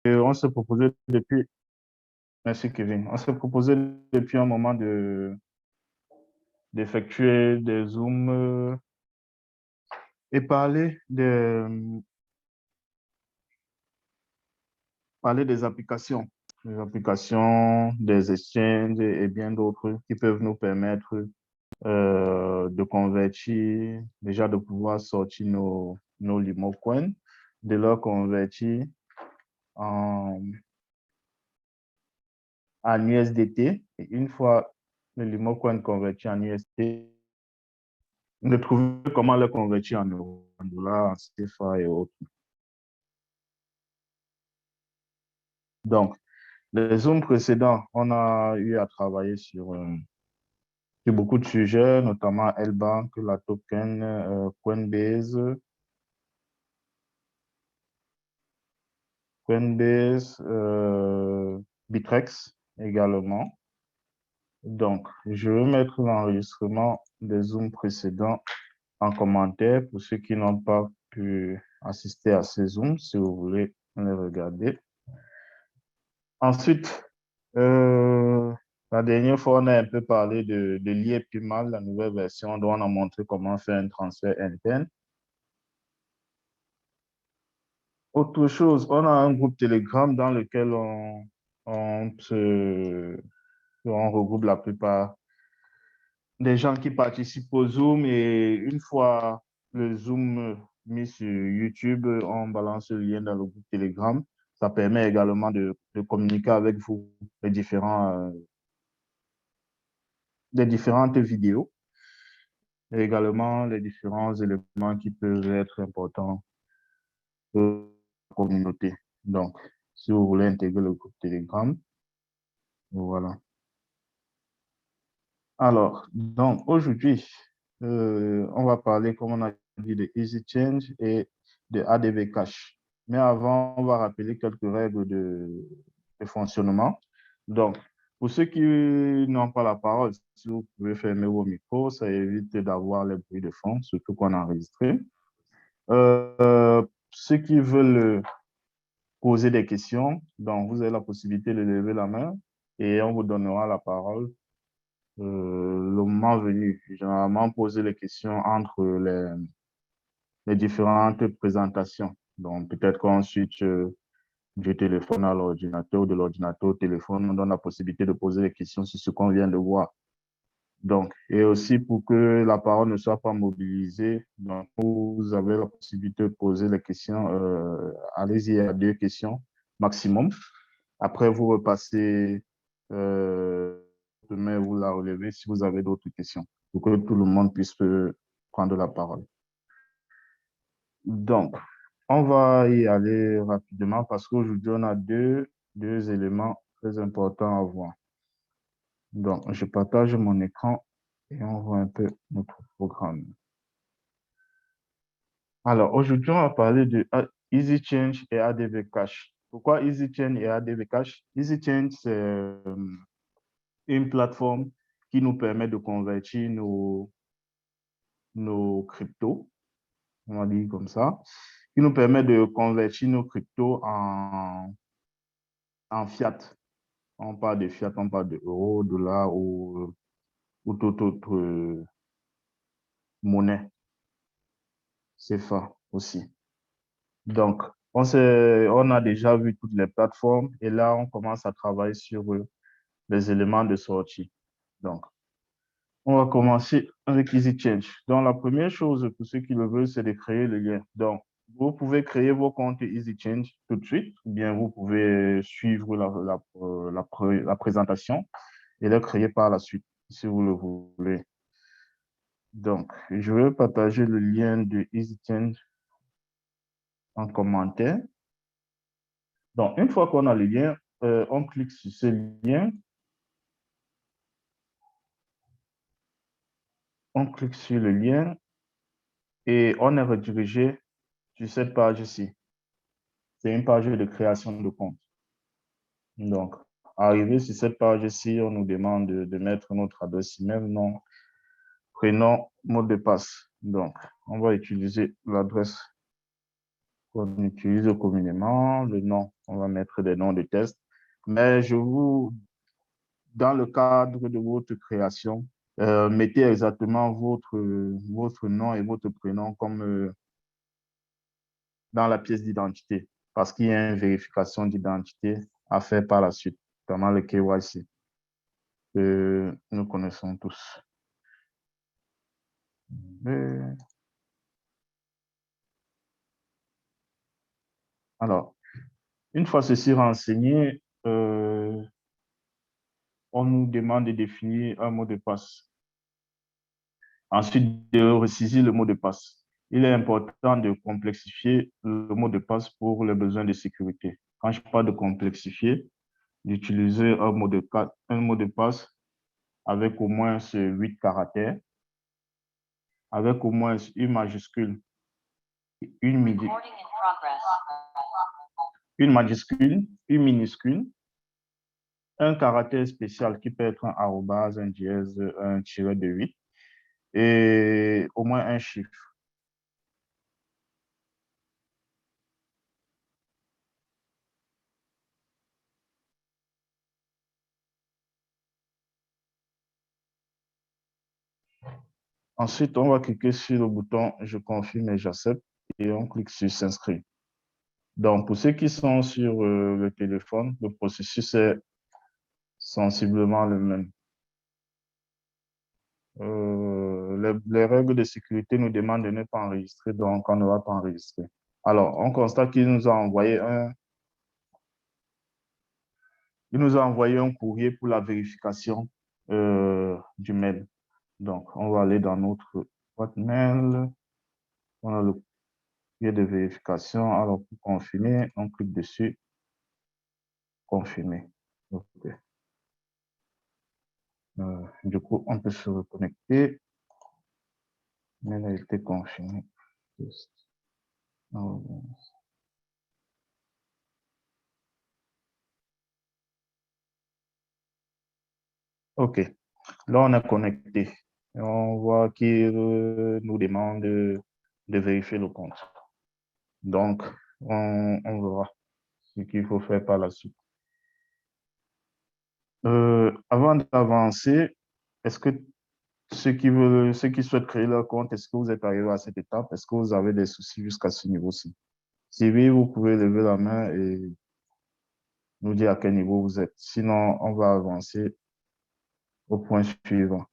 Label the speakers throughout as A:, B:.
A: on s'est proposé depuis, merci Kevin, on s'est proposé depuis un moment d'effectuer des zooms et parler des applications, des exchanges et bien d'autres qui peuvent nous permettre de convertir, déjà de pouvoir sortir nos limo coins, de leur convertir en, en USDT. Et une fois le limo coin converti en USDT, de trouver comment le convertir en euros, en dollars, en CFA et autres. Donc, les zooms précédents, on a eu à travailler sur beaucoup de sujets, notamment L-Bank, la token, Coinbase, Bitrex également. Donc, je vais mettre l'enregistrement des zooms précédents en commentaire pour ceux qui n'ont pas pu assister à ces zooms, si vous voulez les regarder. Ensuite, euh, la dernière fois, on a un peu parlé de l'IEPIMAL, la nouvelle version dont on a montré comment faire un transfert interne. Autre chose, on a un groupe Telegram dans lequel on regroupe la plupart des gens qui participent au Zoom et une fois le Zoom mis sur YouTube, on balance le lien dans le groupe Telegram. Ça permet également de communiquer avec vous les différentes vidéos et également les différents éléments qui peuvent être importants pour la communauté. Donc, si vous voulez intégrer le groupe Telegram, voilà. Alors, donc aujourd'hui, on va parler, comme on a dit, de Easy Change et de ADV Cash. Mais avant, on va rappeler quelques règles de fonctionnement. Donc, pour ceux qui n'ont pas la parole, si vous pouvez fermer vos micros, ça évite d'avoir les bruits de fond, surtout qu'on a enregistré. Ceux qui veulent poser des questions, donc vous avez la possibilité de lever la main et on vous donnera la parole le moment venu. Généralement, poser les questions entre les différentes présentations. Donc, peut-être qu'on switch du téléphone à l'ordinateur, de l'ordinateur au téléphone, on donne la possibilité de poser les questions sur ce qu'on vient de voir. Donc, et aussi pour que la parole ne soit pas mobilisée, donc vous avez la possibilité de poser les questions. Allez-y à 2 questions maximum. Après, vous repassez demain, vous la relevez si vous avez d'autres questions, pour que tout le monde puisse prendre la parole. Donc, on va y aller rapidement parce qu'aujourd'hui, on a deux éléments très importants à voir. Donc, je partage mon écran et on voit un peu notre programme. Alors, aujourd'hui, on va parler de Easy Change et ADV Cash. Pourquoi Easy Change et ADV Cash? Easy Change, c'est une plateforme qui nous permet de convertir nos cryptos, on va dire comme ça, qui nous permet de convertir nos cryptos en fiat. On parle de fiat, on parle de euros, dollars ou toute autre monnaie, CFA aussi. Donc, on a déjà vu toutes les plateformes et là, on commence à travailler sur les éléments de sortie. Donc, on va commencer avec Easy Change. Donc, la première chose pour ceux qui le veulent, c'est de créer le lien. Donc, vous pouvez créer vos comptes Easy Change tout de suite, ou bien vous pouvez suivre la présentation et le créer par la suite, si vous le voulez. Donc, je vais partager le lien de Easy Change en commentaire. Donc, une fois qu'on a le lien, on clique sur ce lien. On clique sur le lien et on est redirigé sur cette page-ci. C'est une page de création de compte. Donc, arrivé sur cette page-ci, on nous demande de mettre notre adresse email, nom, prénom, mot de passe. Donc, on va utiliser l'adresse qu'on utilise communément. Le nom, on va mettre des noms de tests. Mais dans le cadre de votre création, mettez exactement votre nom et votre prénom comme dans la pièce d'identité, parce qu'il y a une vérification d'identité à faire par la suite, notamment le KYC, que nous connaissons tous. Alors, une fois ceci renseigné, on nous demande de définir un mot de passe. Ensuite, de ressaisir le mot de passe. Il est important de complexifier le mot de passe pour les besoins de sécurité. Quand je parle de complexifier, d'utiliser un mot de passe avec au moins 8 caractères, avec au moins une majuscule, une majuscule, une minuscule, un caractère spécial qui peut être un arrobase, un dièse, un tiret de 8 et au moins un chiffre. Ensuite, on va cliquer sur le bouton « Je confirme et j'accepte » et on clique sur « S'inscrire ». Donc, pour ceux qui sont sur le téléphone, le processus est sensiblement le même. Les règles de sécurité nous demandent de ne pas enregistrer, donc on ne va pas enregistrer. Alors, on constate qu'il nous a envoyé un courrier pour la vérification du mail. Donc, on va aller dans notre boîte mail. On a le courrier de vérification. Alors, pour confirmer, on clique dessus. Confirmer. Okay. Du coup, on peut se reconnecter. Mail a été confirmé. OK. Là, on est connecté. Et on voit qu'il nous demande de vérifier le compte. Donc, on verra ce qu'il faut faire par la suite. Avant d'avancer, est-ce que ceux qui souhaitent créer leur compte, est-ce que vous êtes arrivé à cette étape? Est-ce que vous avez des soucis jusqu'à ce niveau-ci? Si oui, vous pouvez lever la main et nous dire à quel niveau vous êtes. Sinon, on va avancer au point suivant.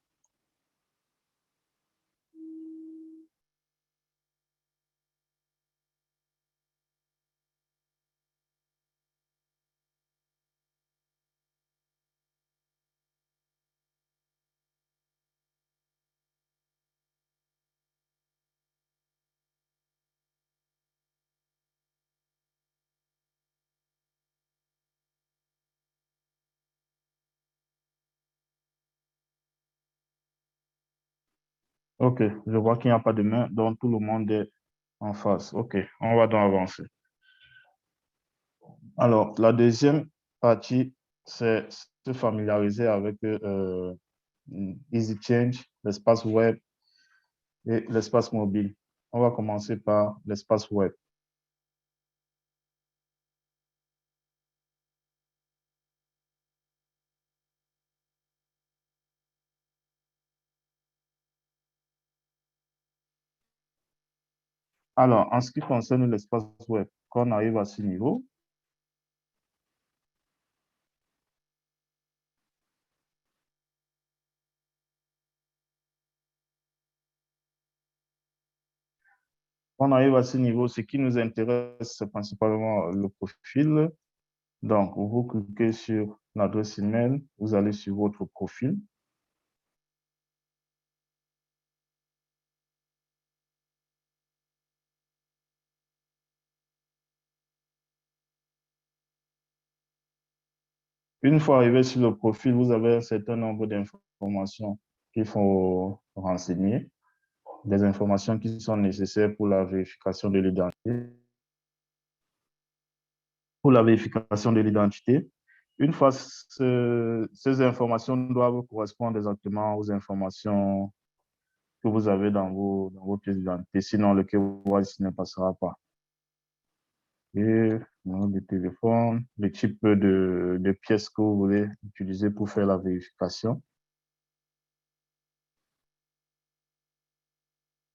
A: OK, je vois qu'il n'y a pas de main, donc tout le monde est en face. OK, on va donc avancer. Alors, la deuxième partie, c'est se familiariser avec EasyChange, l'espace web et l'espace mobile. On va commencer par l'espace web. Alors, en ce qui concerne l'espace web, quand on arrive à ce niveau, ce qui nous intéresse, c'est principalement le profil. Donc, vous cliquez sur l'adresse email, vous allez sur votre profil. Une fois arrivé sur le profil, vous avez un certain nombre d'informations qu'il faut renseigner, des informations qui sont nécessaires pour la vérification de l'identité. Une fois ces informations doivent correspondre exactement aux informations que vous avez dans vos pièces d'identité, sinon le KYC ne passera pas. numéro de téléphone, le type de pièce que vous voulez utiliser pour faire la vérification.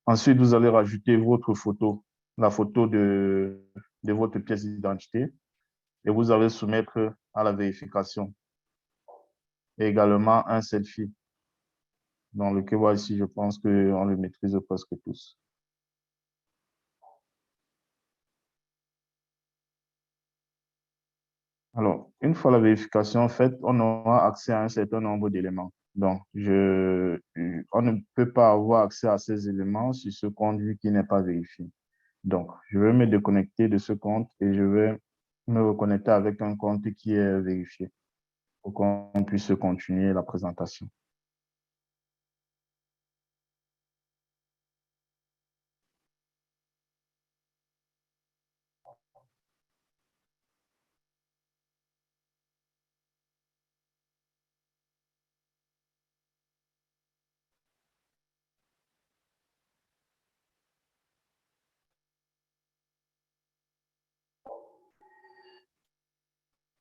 A: Ensuite, vous allez rajouter votre photo, la photo de votre pièce d'identité et vous allez soumettre à la vérification. Et également un selfie. Dans le KYC, je pense qu'on le maîtrise presque tous. Alors, une fois la vérification faite, on aura accès à un certain nombre d'éléments. Donc, on ne peut pas avoir accès à ces éléments sur ce compte vu qui n'est pas vérifié. Donc, je vais me déconnecter de ce compte et je vais me reconnecter avec un compte qui est vérifié pour qu'on puisse continuer la présentation.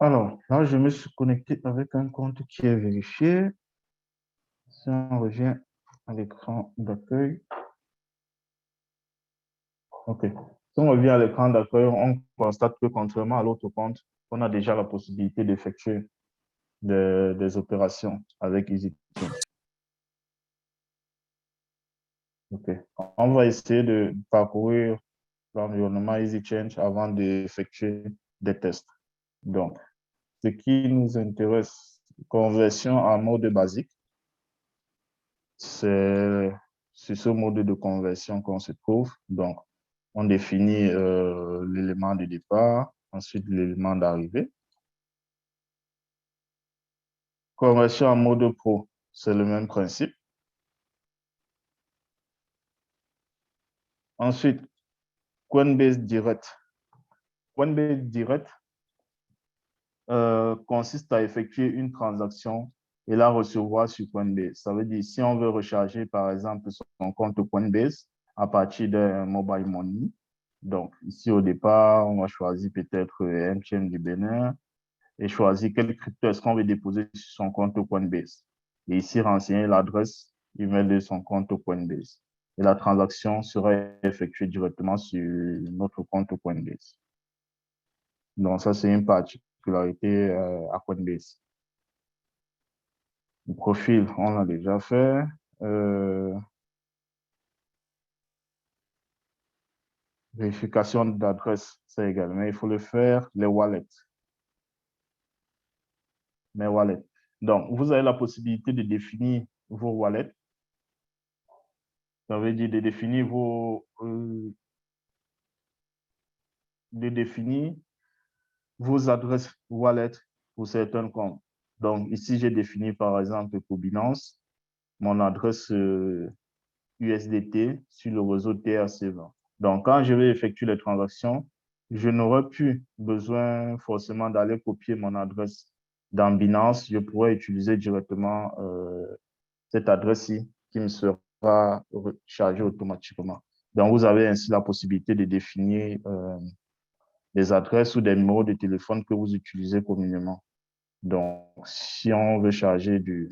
A: Alors, là, je me suis connecté avec un compte qui est vérifié. Si on revient à l'écran d'accueil, OK. Si on revient à l'écran d'accueil, on constate que contrairement à l'autre compte, on a déjà la possibilité d'effectuer des opérations avec EasyChange. OK. On va essayer de parcourir l'environnement EasyChange avant d'effectuer des tests. Donc, ce qui nous intéresse, conversion en mode basique, c'est sur ce mode de conversion qu'on se trouve. Donc, on définit l'élément de départ, ensuite l'élément d'arrivée. Conversion en mode pro, c'est le même principe. Ensuite, Coinbase Direct. Coinbase Direct consiste à effectuer une transaction et la recevoir sur Coinbase. Ça veut dire, si on veut recharger, par exemple, son compte Coinbase à partir d'un mobile money, donc ici au départ, on va choisir peut-être MTN du Bénin et choisir quel crypto est-ce qu'on veut déposer sur son compte Coinbase. Et ici, renseigner l'adresse email de son compte Coinbase. Et la transaction sera effectuée directement sur notre compte Coinbase. Donc, ça, c'est une particularité à Coinbase. Le profil, on l'a déjà fait. Vérification d'adresse, ça également, il faut le faire. Les wallets. Mes wallets. Donc, vous avez la possibilité de définir vos wallets. Ça veut dire de définir vos adresses wallet pour certains comptes. Donc, ici, j'ai défini par exemple pour Binance mon adresse USDT sur le réseau TRC20. Donc, quand je vais effectuer les transactions, je n'aurai plus besoin forcément d'aller copier mon adresse dans Binance. Je pourrais utiliser directement cette adresse-ci qui me sera chargée automatiquement. Donc, vous avez ainsi la possibilité de définir des adresses ou des numéros de téléphone que vous utilisez communément. Donc, si on veut charger du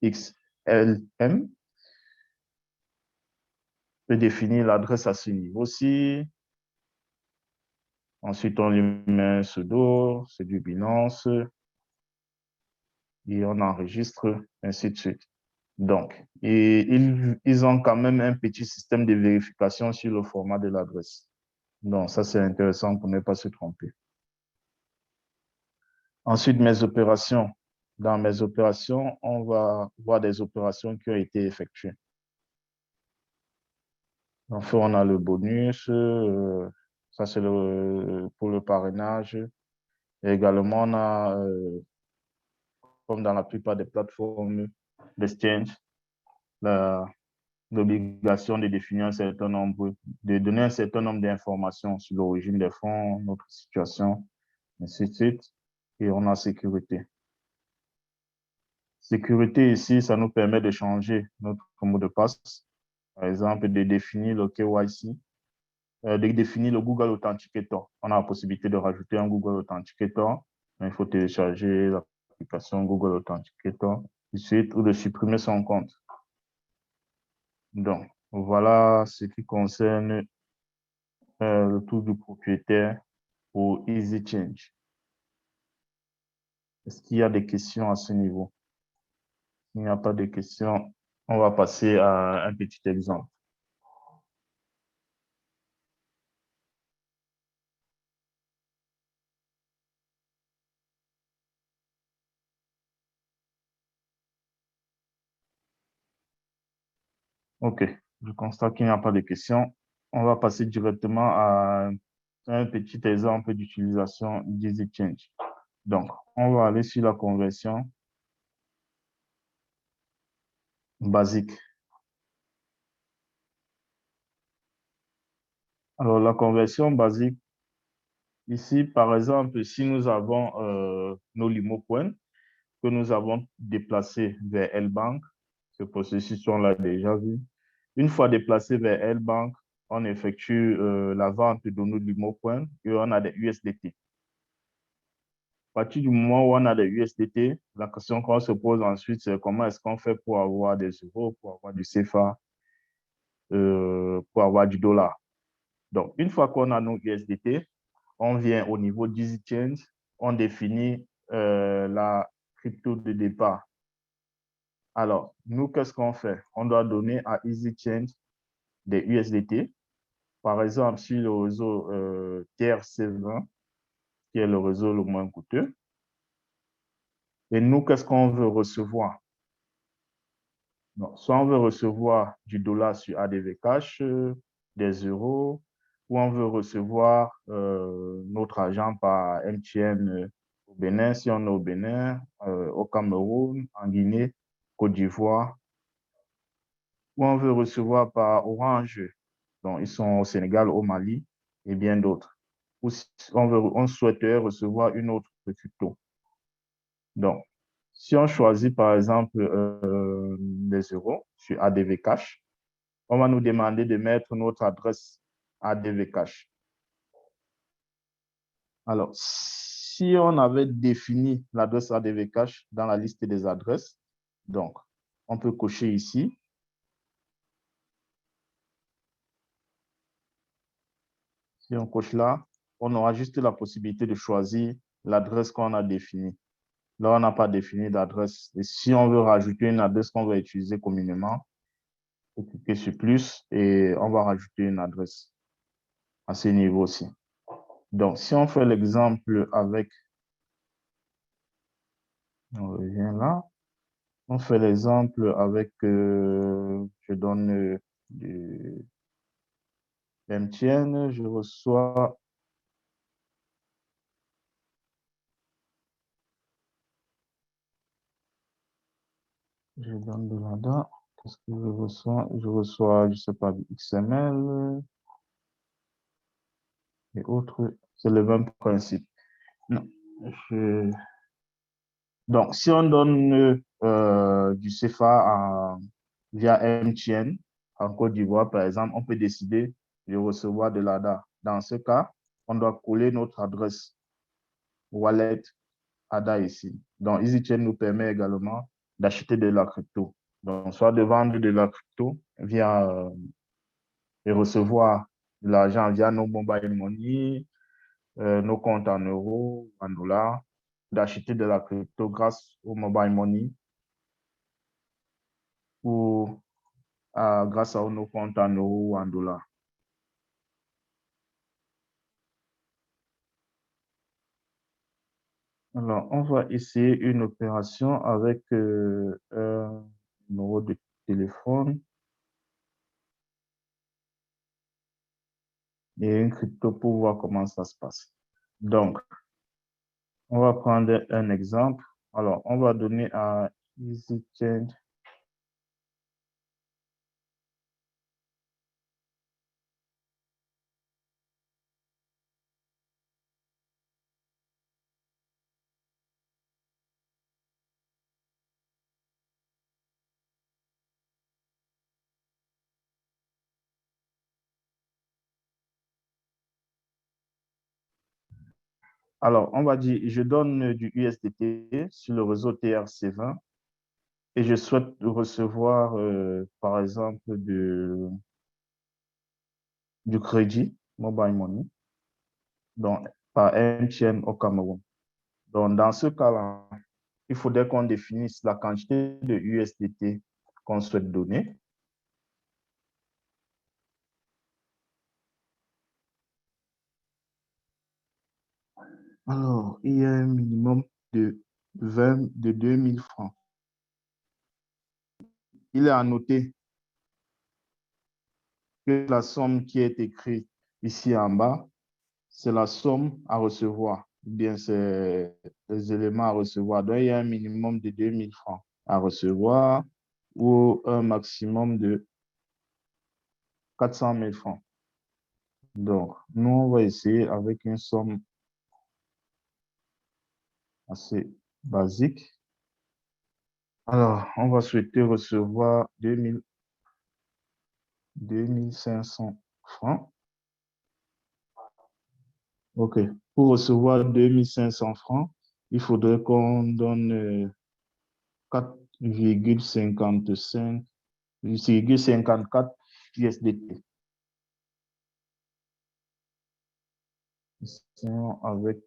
A: XLM, on peut définir l'adresse à ce niveau-ci. Ensuite, on lui met un pseudo, c'est du Binance, et on enregistre, ainsi de suite. Donc, et ils ont quand même un petit système de vérification sur le format de l'adresse. Donc, ça, c'est intéressant pour ne pas se tromper. Ensuite, mes opérations. Dans mes opérations, on va voir des opérations qui ont été effectuées. Enfin, on a le bonus, ça c'est pour le parrainage. Et également, on a, comme dans la plupart des plateformes d'exchange, l'obligation de définir un certain nombre, de donner un certain nombre d'informations sur l'origine des fonds, notre situation, ainsi de suite. Et on a sécurité. Sécurité ici, ça nous permet de changer notre mot de passe. Par exemple, de définir le KYC de définir le Google Authenticator. On a la possibilité de rajouter un Google Authenticator. Il faut télécharger l'application Google Authenticator du site ou de supprimer son compte. Donc, voilà ce qui concerne le tour du propriétaire pour Easy Change. Est-ce qu'il y a des questions à ce niveau? S'il n'y a pas de questions, on va passer à un petit exemple. OK, je constate qu'il n'y a pas de questions. On va passer directement à un petit exemple d'utilisation d'Easy Change. Donc, on va aller sur la conversion basique. Alors, la conversion basique, ici, par exemple, si nous avons nos Limo Points que nous avons déplacés vers L-Bank, ce processus, on l'a déjà vu. Une fois déplacé vers L-Bank, on effectue la vente de nos Limo Points et on a des USDT. À partir du moment où on a des USDT, la question qu'on se pose ensuite, c'est comment est-ce qu'on fait pour avoir des euros, pour avoir du CFA, pour avoir du dollar. Donc, une fois qu'on a nos USDT, on vient au niveau d'EasyChange, on définit la crypto de départ. Alors, nous, qu'est-ce qu'on fait? On doit donner à EasyChange des USDT. Par exemple, sur le réseau TRC20, qui est le réseau le moins coûteux. Et nous, qu'est-ce qu'on veut recevoir? Donc, soit on veut recevoir du dollar sur ADV Cash, des euros, ou on veut recevoir notre argent par MTN au Bénin, si on est au Bénin, au Cameroun, en Guinée, Côte d'Ivoire, ou on veut recevoir par Orange, donc ils sont au Sénégal, au Mali, et bien d'autres. Ou si on souhaiterait recevoir une autre crypto. Donc, si on choisit par exemple les euros sur ADV Cash, on va nous demander de mettre notre adresse ADV Cash. Alors, si on avait défini l'adresse ADV Cash dans la liste des adresses, donc, on peut cocher ici. Si on coche là, on aura juste la possibilité de choisir l'adresse qu'on a définie. Là, on n'a pas défini d'adresse. Et si on veut rajouter une adresse qu'on va utiliser communément, on peut cliquer sur plus et on va rajouter une adresse à ce niveau aussi. Donc, si on fait l'exemple avec, on revient là, on fait l'exemple avec, je donne du MTN, je reçois, je donne de l'ADA, qu'est-ce que je reçois? Je reçois, je sais pas, du XML et autres, c'est le même principe. Non, je... Donc, si on donne du CFA via MTN en Côte d'Ivoire, par exemple, on peut décider de recevoir de l'ADA. Dans ce cas, on doit coller notre adresse wallet ADA ici. Donc, EasyChain nous permet également d'acheter de la crypto. Donc, soit de vendre de la crypto via et recevoir de l'argent via nos mobile money, nos comptes en euros, en dollars, d'acheter de la crypto grâce au mobile money ou grâce à nos comptes en euros ou en dollars. Alors, on va essayer une opération avec un numéro de téléphone et une crypto pour voir comment ça se passe. Donc, on va prendre un exemple. Alors, on va donner à EasyChange Alors, on va dire, je donne du USDT sur le réseau TRC20 et je souhaite recevoir, par exemple, du crédit, mobile money, donc, par MTN au Cameroun. Donc, dans ce cas-là, il faudrait qu'on définisse la quantité de USDT qu'on souhaite donner. Alors, il y a un minimum de 2000 francs. Il est à noter que la somme qui est écrite ici en bas, c'est la somme à recevoir, ou bien c'est les éléments à recevoir. Donc, il y a un minimum de 2000 francs à recevoir ou un maximum de 400 000 francs. Donc, nous, on va essayer avec une somme assez basique. Alors, on va souhaiter recevoir 2500 francs. OK. Pour recevoir 2500 francs, il faudrait qu'on donne 4,54 USDT. Sinon, avec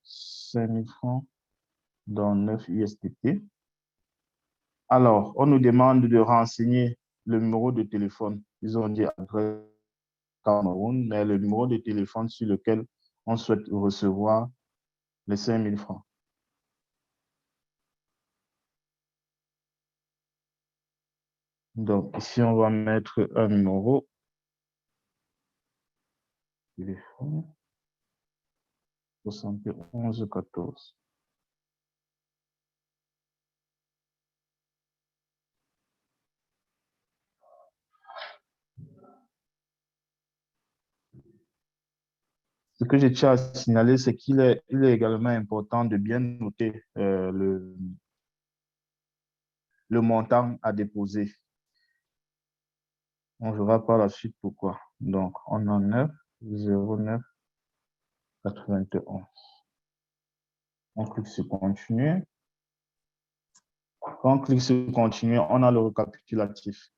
A: 5000 francs dans 9 USDT. Alors, on nous demande de renseigner le numéro de téléphone. Ils ont dit adresse Cameroun, mais le numéro de téléphone sur lequel on souhaite recevoir les 5000 francs. Donc, ici, on va mettre un numéro de téléphone 71 14. Ce que je tiens à signaler, c'est il est également important de bien noter le montant à déposer. On verra par la suite pourquoi. Donc, on a 9 09 91. On clique sur continuer. Quand on clique sur continuer, on a le récapitulatif.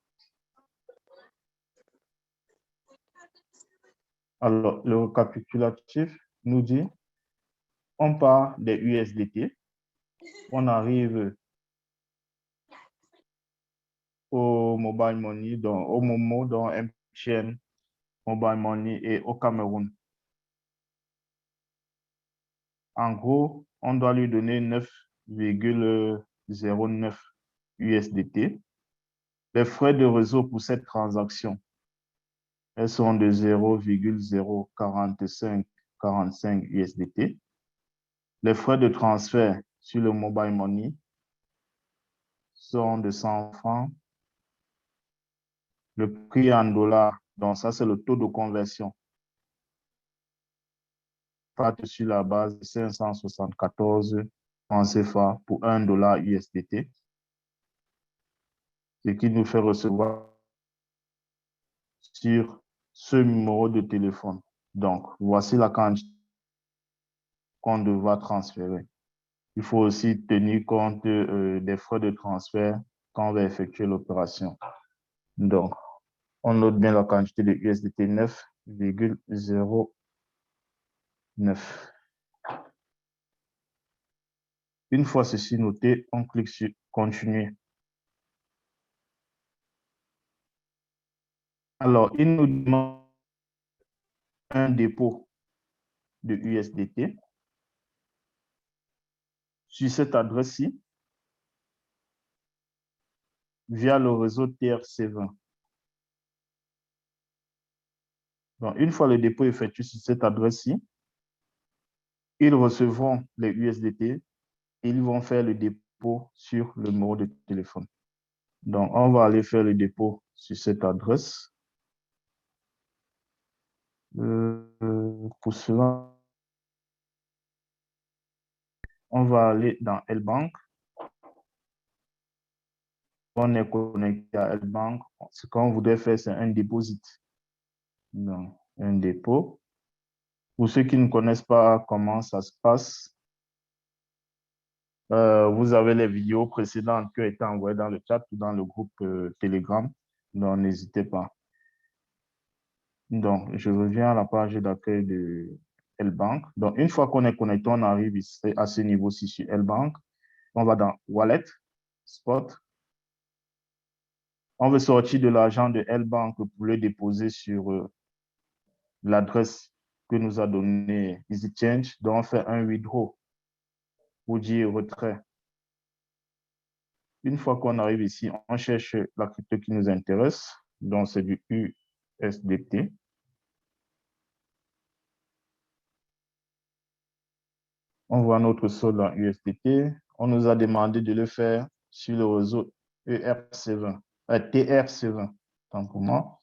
A: Alors, le récapitulatif nous dit, on part des USDT, on arrive au mobile money, au Momo, dans MTN, mobile money et au Cameroun. En gros, on doit lui donner 9,09 USDT. Les frais de réseau pour cette transaction, elles sont de 0,045 USDT. Les frais de transfert sur le mobile money sont de 100 francs. Le prix en dollars, donc ça c'est le taux de conversion, part sur la base de 574 francs CFA pour 1 dollar USDT, ce qui nous fait recevoir sur ce numéro de téléphone. Donc, voici la quantité qu'on devra transférer. Il faut aussi tenir compte des frais de transfert quand on va effectuer l'opération. Donc, on note bien la quantité de USDT 9,09. Une fois ceci noté, on clique sur continuer. Alors, il nous demande un dépôt de USDT sur cette adresse-ci via le réseau TRC20. Donc, une fois le dépôt effectué sur cette adresse-ci, ils recevront les USDT et ils vont faire le dépôt sur le numéro de téléphone. Donc, on va aller faire le dépôt sur cette adresse. Pour cela, on va aller dans L-Bank. On est connecté à L-Bank. Ce qu'on voudrait faire, c'est un dépôt. Donc, un dépôt. Pour ceux qui ne connaissent pas comment ça se passe, vous avez les vidéos précédentes qui ont été envoyées dans le chat ou dans le groupe Telegram. Donc, n'hésitez pas. Donc, je reviens à la page d'accueil de L-Bank. Donc, une fois qu'on est connecté, on arrive ici, à ce niveau-ci sur L-Bank. On va dans Wallet, Spot. On veut sortir de l'argent de L-Bank pour le déposer sur l'adresse que nous a donnée EasyChange. Donc, on fait un withdraw ou dire retrait. Une fois qu'on arrive ici, on cherche la crypto qui nous intéresse. Donc, c'est du USDT. On voit notre solde en USDT. On nous a demandé de le faire sur le réseau ERC20, TRC20, tant pour moi.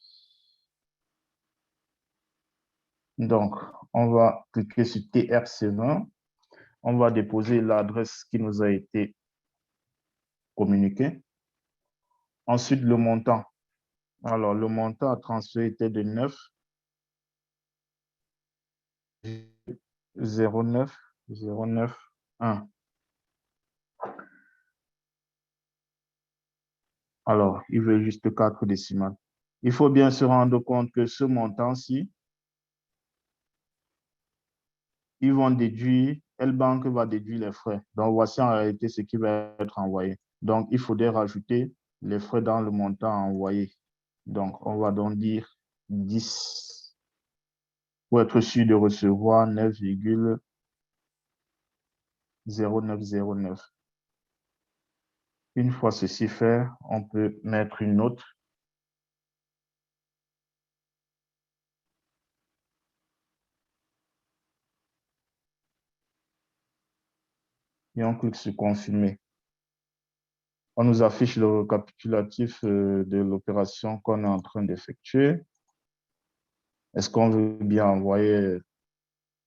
A: Donc, on va cliquer sur TRC20. On va déposer l'adresse qui nous a été communiquée. Ensuite, le montant. Alors, le montant à transférer était de 9,09091. Alors, il veut juste 4 décimales. Il faut bien se rendre compte que ce montant-ci, ils vont déduire, L-Bank va déduire les frais. Donc, voici en réalité ce qui va être envoyé. Donc, il faudrait rajouter les frais dans le montant envoyé. Donc, on va donc dire 10 pour être sûr de recevoir 9,0909. Une fois ceci fait, on peut mettre une note. Et on clique sur confirmer. On nous affiche le récapitulatif de l'opération qu'on est en train d'effectuer. Est-ce qu'on veut bien envoyer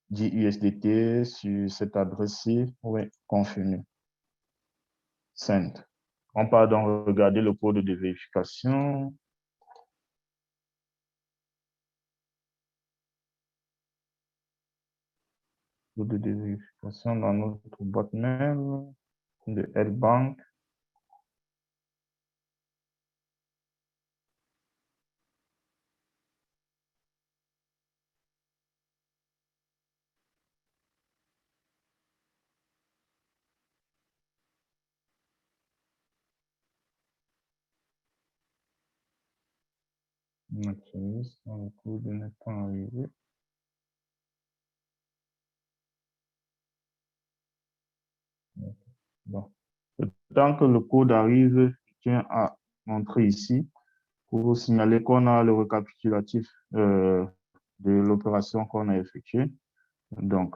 A: 10 USDT sur cette adresse-ci? Oui, confirmer. Send. On part donc regarder le code de vérification. Code de vérification dans notre boîte mail de L-Bank. Le code n'est pas arrivé. Bon. Tant que le code arrive, je tiens à montrer ici pour vous signaler qu'on a le récapitulatif de l'opération qu'on a effectuée. Donc,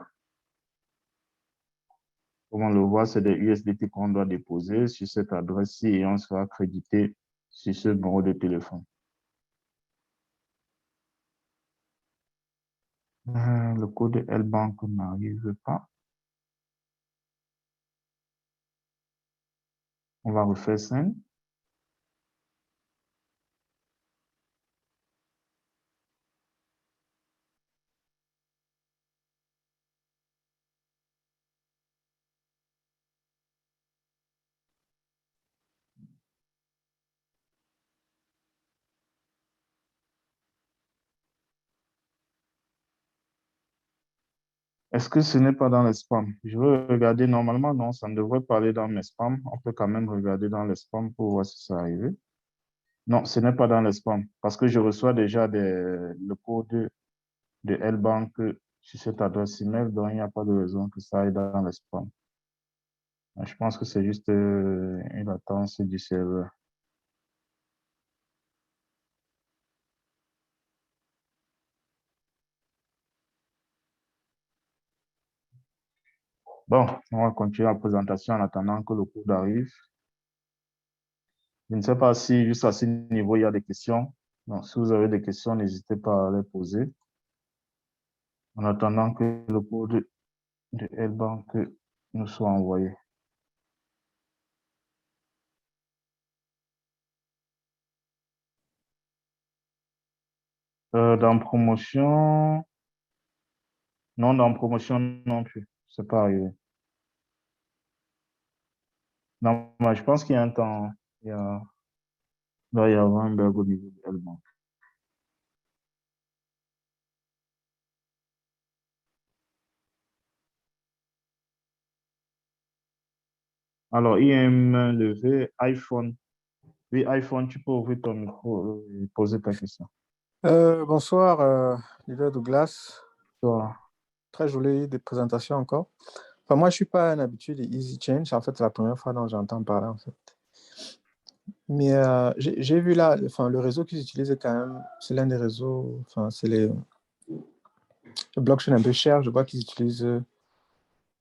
A: comme on le voit, c'est des USDT qu'on doit déposer sur cette adresse-ci et on sera crédité sur ce numéro de téléphone. Le code L-Bank n'arrive pas. On va refaire ça. Est-ce que ce n'est pas dans les spams? Je veux regarder normalement, non, ça ne devrait pas aller dans mes spams. On peut quand même regarder dans les spams pour voir si ça arrive. Non, ce n'est pas dans les spams parce que je reçois déjà le code de L-Bank sur cette adresse email, donc il n'y a pas de raison que ça aille dans les spams. Je pense que c'est juste une latence du serveur. Bon, on va continuer la présentation en attendant que le code arrive. Je ne sais pas si juste à ce niveau, il y a des questions. Donc, si vous avez des questions, n'hésitez pas à les poser en attendant que le code de L-Bank nous soit envoyé. Dans promotion, Non, dans promotion non plus. C'est pas arrivé. Non, moi, je pense qu'il y a un temps, il doit y avoir un bug au niveau de L-Bank. Alors, il y a une main levée, iPhone. Oui, iPhone, tu peux ouvrir ton micro et poser ta question.
B: Bonsoir, leader Douglas.
A: Toi,
B: Très jolie des présentations encore. Enfin, moi, je ne suis pas un habitué de Easy Change. En fait, c'est la première fois dont j'entends parler, en fait. Mais j'ai vu là, enfin, le réseau qu'ils utilisent quand même, c'est l'un des réseaux, enfin, c'est le blockchain un peu cher. Je vois qu'ils utilisent,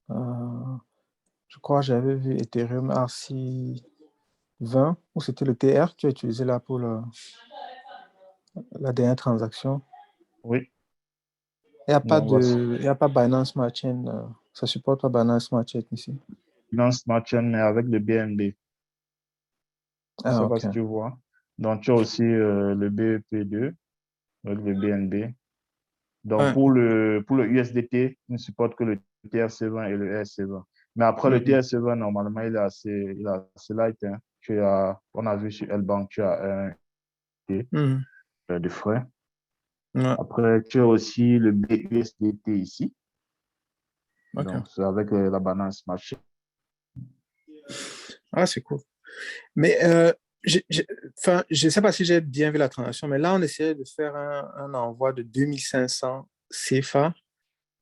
B: je crois, j'avais vu Ethereum RC20, ou c'était le TR que tu as utilisé là pour la dernière transaction.
A: oui.
B: Il n'y a pas
A: Donc, voici.
B: il y a pas Binance Smart Chain, ça supporte pas Binance Smart Chain ici.
A: Binance Smart Chain, mais avec le BNB. Je ne
B: Ah,
A: sais pas
B: ok.
A: si tu vois. Donc, tu as aussi le BEP2 avec le BNB. Donc,
B: Ouais.
A: pour le USDT, il ne supporte que le TRC20 et le ERC20. Mais après, le
B: Mhm.
A: TRC20, normalement, il est assez light, hein. On a vu sur L-Bank, tu as un T
B: Mhm.
A: de frais.
B: Ouais.
A: Après, tu as aussi le BUSDT ici.
B: Ok.
A: Donc, c'est avec la balance marché.
B: Ah, c'est cool. Mais enfin, je ne sais pas si j'ai bien vu la transaction, mais là, on essayait de faire un envoi de 2500 CFA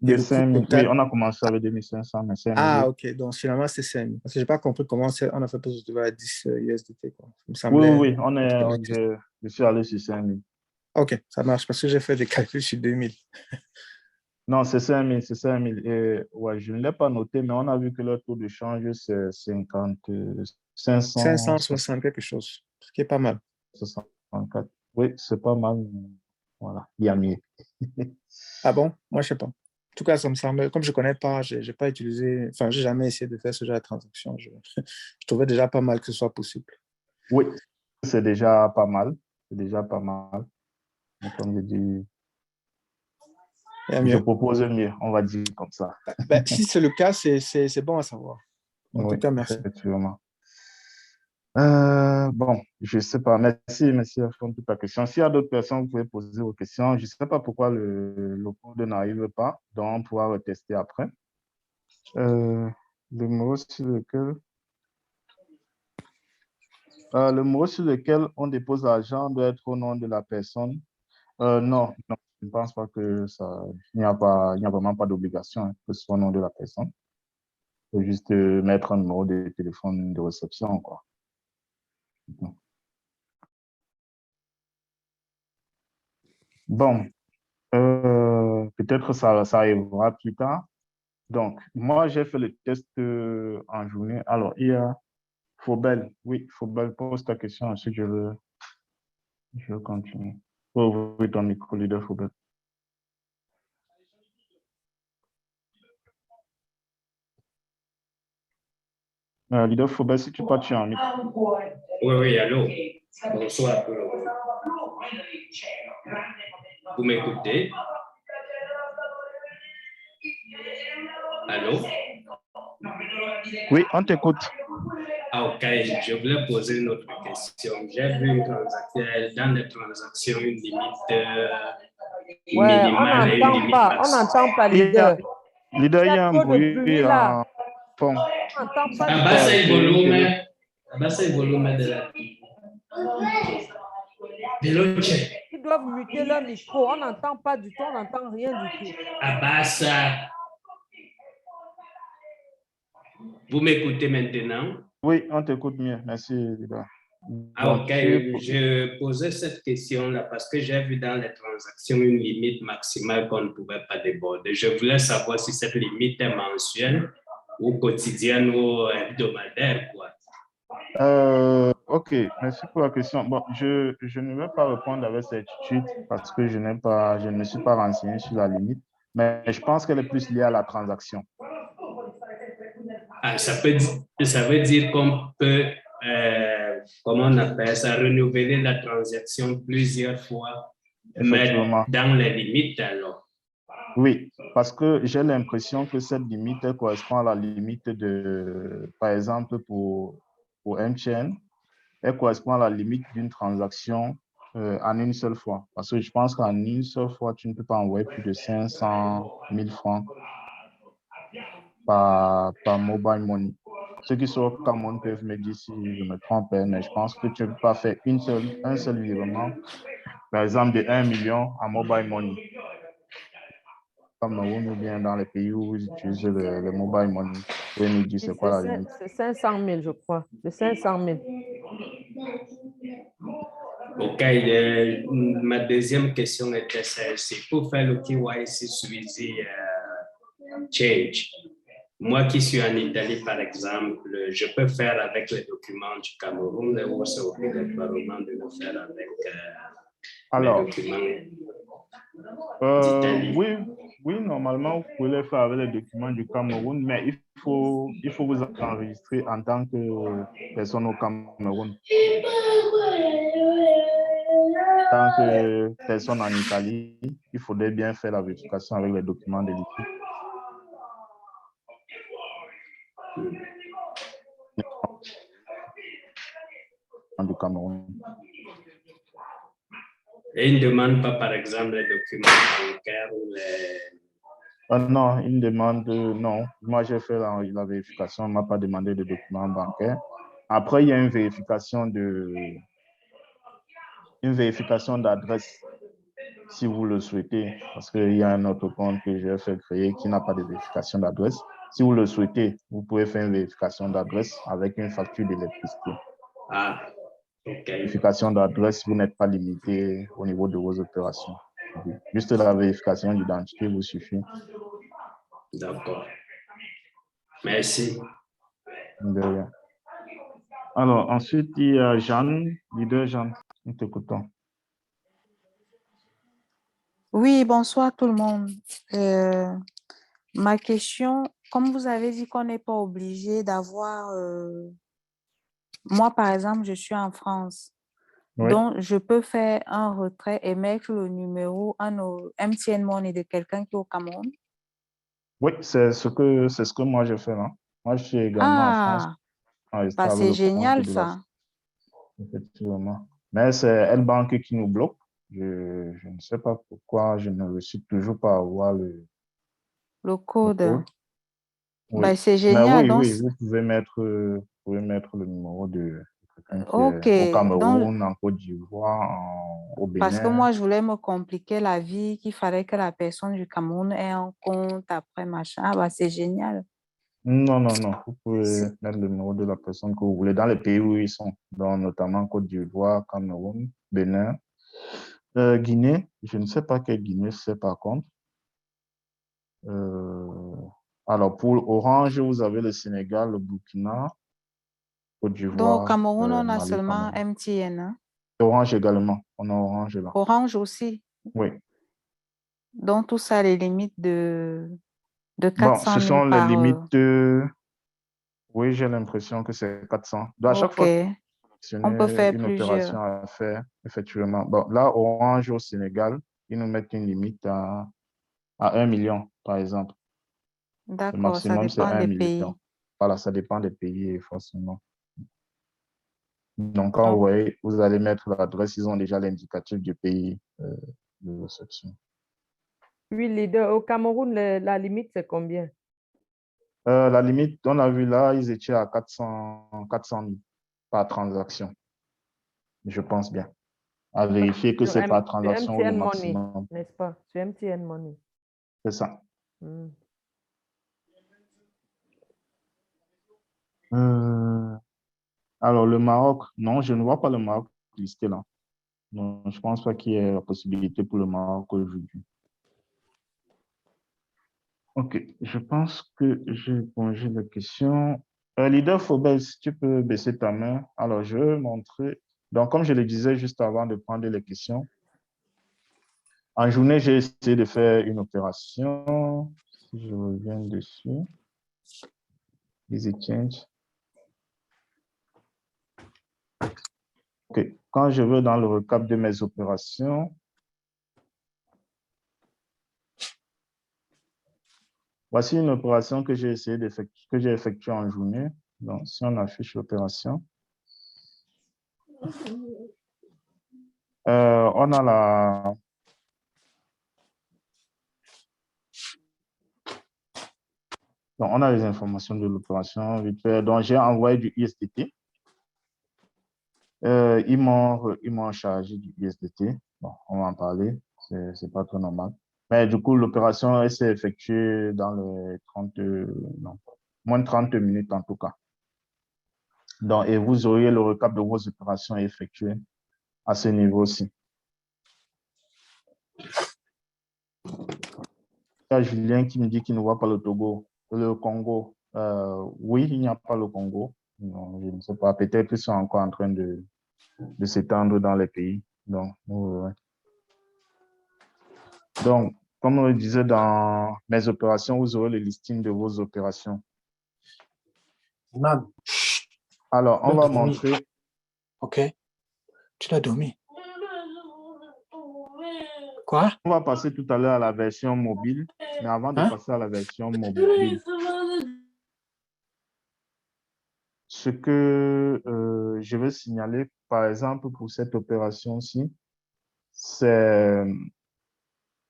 B: et
A: De
B: le coût
A: 5 000. Oui,
B: total.
A: on a commencé avec 2500, mais 5 000,
B: Ah,
A: oui.
B: ok. Donc, finalement, c'est 5000. Parce que je n'ai pas compris comment on a fait pour se trouver à 10 USDT, quoi. Ça me
A: Oui,
B: semblait
A: oui, oui,
B: excessif.
A: je suis allé sur 5 000.
B: Ok, ça marche parce que j'ai fait des calculs sur 2000.
A: Non, c'est 5 000, c'est 5 000. Et ouais, je ne l'ai pas noté, mais on a vu que le taux de change, c'est 50, 560.
B: 560 quelque chose, ce qui est pas mal.
A: 64. Oui, c'est pas mal. Voilà, il y a mieux.
B: Ah bon? Moi, je sais pas. En tout cas, ça me semble, comme je connais pas, j'ai pas utilisé, enfin, j'ai jamais essayé de faire ce genre de transaction. Je trouvais déjà pas mal que ce soit possible.
A: Oui, c'est déjà pas mal. C'est déjà pas mal. Mais comme je dis,
B: Il y a
A: je
B: mieux.
A: propose mieux, on va dire comme ça.
B: Ben, si c'est le cas, c'est bon à savoir. En
A: Oui,
B: tout cas, merci.
A: effectivement. Bon, je ne sais pas. Merci à fond de ta question. S'il y a d'autres personnes, vous pouvez poser vos questions. Je ne sais pas pourquoi le code n'arrive pas, donc on pourra le tester après. Le mot sur lequel, le mot sur lequel on dépose l'argent doit être au nom de la personne. Non, non, je ne pense pas que ça, il n'y a vraiment pas d'obligation, hein, que ce soit au nom de la personne. Il faut juste mettre un numéro de téléphone de réception, quoi. Bon, peut-être ça arrivera plus tard. Donc, moi, j'ai fait le test en journée. Alors, il y a Faubel. Oui, Faubel, pose ta question. Ensuite, je veux continuer. Faut ouvrir ton micro, leader Faubel. Leader Faubel, si tu parles, tu es en micro.
C: Oui, oui, allô. Bonsoir. Vous m'écoutez? Allô?
A: Oui, on t'écoute.
C: Ah, ok, je voulais poser une autre question. J'ai vu une transaction, dans les transactions, une limite
D: Ouais, on
C: minimale et une
D: n'entend
C: limite
D: pas, on
C: maximale.
D: n'entend pas,
A: Il y a,
D: leader.
A: leader,
D: Il y
A: il y
D: a
A: a un
D: trop de
A: bruit
D: bruit là.
A: en fond.
D: On n'entend pas du tout.
C: Abaissez le
A: C'est une télé.
C: volume. Abaissez le volume de la veloce.
D: Ils doivent muter leur micro. On n'entend pas du tout, on n'entend rien du tout.
C: Abassa. Vous m'écoutez maintenant?
A: Oui, on t'écoute mieux. Merci, leader.
C: Ah,
A: Donc,
C: ok. Je posais cette question-là parce que j'ai vu dans les transactions une limite maximale qu'on ne pouvait pas déborder. Je voulais savoir si cette limite est mensuelle ou quotidienne ou hebdomadaire, quoi.
A: Ok, merci pour la question. Bon, je ne vais pas répondre avec certitude parce que je ne me suis pas renseigné sur la limite, mais je pense qu'elle est plus liée à la transaction.
C: Ah, ça veut dire qu'on peut, comment on appelle ça, renouveler la transaction plusieurs fois, mais
A: Effectivement.
C: dans les limites alors.
A: Oui, parce que j'ai l'impression que cette limite elle correspond à la limite de, par exemple, pour MTN, elle correspond à la limite d'une transaction en une seule fois. Parce que je pense qu'en une seule fois, tu ne peux pas envoyer plus de 500 000 francs par mobile money. Ceux qui sont au Cameroun peuvent me dire si je me trompe, hein, mais je pense que tu ne peux pas faire un seul virement, par exemple de 1 million en mobile money. Cameroun ou bien dans les pays où ils utilisent le mobile money. Vous pouvez me dire c'est quoi la limite?
D: C'est 500 000, je crois. C'est 500 000.
C: OK, ma deuxième question était celle-ci. Pour faire le KYC Swizy Change, moi qui suis en Italie, par exemple, je peux faire avec les documents du Cameroun ou c'est obligatoirement de le faire avec les
A: Alors,
C: documents d'Italie?
A: oui, oui, normalement, vous pouvez le faire avec les documents du Cameroun, mais il faut vous enregistrer en tant que personne au Cameroun. En tant que personne en Italie, il faudrait bien faire la vérification avec les documents de l'Italie du Cameroun.
C: Et ils ne demandent pas, par exemple, les documents bancaires ou les...
A: Non, une demande, non. Moi, j'ai fait la vérification, on ne m'a pas demandé de documents bancaires. Après, il y a une vérification d'adresse, si vous le souhaitez, parce qu'il y a un autre compte que j'ai fait créer qui n'a pas de vérification d'adresse. Si vous le souhaitez, vous pouvez faire une vérification d'adresse avec une facture d'électricité.
C: Ah, OK.
A: Vérification d'adresse, vous n'êtes pas limité au niveau de vos opérations. Juste la vérification d'identité vous suffit.
C: D'accord. Merci.
A: De rien. Alors, ensuite, il y a Jeanne, leader Jeanne. Nous t'écoutons.
E: Oui, bonsoir tout le monde. Ma question, comme vous avez dit qu'on n'est pas obligé d'avoir, moi par exemple, je suis en France,
A: Oui,
E: donc je peux faire un retrait et mettre le numéro MTN Money de quelqu'un qui est au Cameroun.
A: oui, c'est ce que moi j'ai fait là. Moi, je suis également en France,
E: Ah,
A: enregistré
E: bah
A: avec
E: c'est
A: le compte
E: génial
A: de la
E: ça,
A: effectivement. Mais c'est L-Bank qui nous bloque. Je ne sais pas pourquoi je ne réussis toujours pas à avoir
E: le
A: le
E: code.
A: code.
E: Bah
A: Oui.
E: c'est
A: Mais
E: génial,
A: oui,
E: donc,
A: oui, vous pouvez mettre le numéro de quelqu'un qui est
E: ok,
A: au
E: donc,
A: Cameroun, en Côte d'Ivoire, au
E: parce que
A: Bénin.
E: moi je voulais me compliquer la vie, qu'il fallait que la personne du Cameroun ait un compte après machin, ah bah c'est génial.
A: Non, non, non. Vous pouvez mettre le numéro de la personne que vous voulez dans les pays où ils sont, donc notamment Côte d'Ivoire, Cameroun, Bénin, Guinée. Je ne sais pas quelle Guinée c'est par contre. Euh, alors, pour Orange, vous avez le Sénégal, le Burkina, Côte
E: Donc, au
A: d'Ivoire,
E: Cameroun, on a
A: Mali,
E: seulement
A: Cameroun.
E: MTN, hein.
A: Orange également. On a Orange là.
E: Orange aussi.
A: Oui.
E: Donc, tout ça, les limites de
A: Bon,
E: 400
A: ce
E: 000
A: sont les
E: par...
A: limites. Oui, j'ai l'impression que c'est 400. Donc, à chaque
E: OK.
A: fois que vous
E: On peut
A: sélectionnez
E: faire
A: une
E: plusieurs.
A: opération à faire, effectivement. Bon, là, Orange au Sénégal, ils nous mettent une limite à 1 million, par exemple. Le
E: D'accord, ça
A: maximum, c'est
E: dépend
A: un
E: des pays.
A: million. Voilà, ça dépend des pays, forcément. Donc, quand vous
E: Donc,
A: voyez, vous allez mettre l'adresse, ils ont déjà l'indicatif du pays de réception.
D: Oui, leader, au Cameroun, la limite, c'est combien?
A: La limite, on a vu là, ils étaient à 400 000 par transaction, je pense bien. À vérifier que c'est par
D: Sur
A: transaction ou le
D: MTN Money,
A: maximum.
D: n'est-ce pas? Sur MTN Money.
A: C'est ça.
D: Hmm.
A: Alors, le Maroc, non, je ne vois pas le Maroc listé là. Non, je ne pense pas qu'il y ait la possibilité pour le Maroc aujourd'hui. OK, je pense que j'ai posé la question. Leader Faubel, si tu peux baisser ta main. Alors, je vais montrer. Donc, comme je le disais juste avant de prendre les questions, en journée, j'ai essayé de faire une opération. Si je reviens dessus, Easy Change. OK, quand je vais dans le recap de mes opérations, Voici une opération que j'ai essayé d'effectuer, que j'ai effectuée en journée. Donc, si on affiche l'opération, on a la... Donc, on a les informations de l'opération vite fait. Donc, j'ai envoyé du USDT. Ils m'ont chargé du USDT. Bon, on va en parler. C'est pas trop normal. Mais du coup, l'opération, elle s'est effectuée dans les 30, non, moins de 30 minutes en tout cas. Donc, et vous auriez le recap de vos opérations effectuées à ce niveau-ci. Il y a Julien qui me dit qu'il ne voit pas le Togo, le Congo. Oui, il n'y a pas le Congo. Non, je ne sais pas. Peut-être qu'ils sont encore en train de s'étendre dans les pays. Donc, ouais. Donc, comme on le disait dans mes opérations, vous aurez le listing de vos opérations.
F: Man,
A: Alors, on va montrer.
F: Ok. Tu l'as dormi. Quoi?
A: On va passer tout à l'heure à la version mobile. Mais avant de passer à la version mobile, ce que je veux signaler, par exemple, pour cette opération-ci, c'est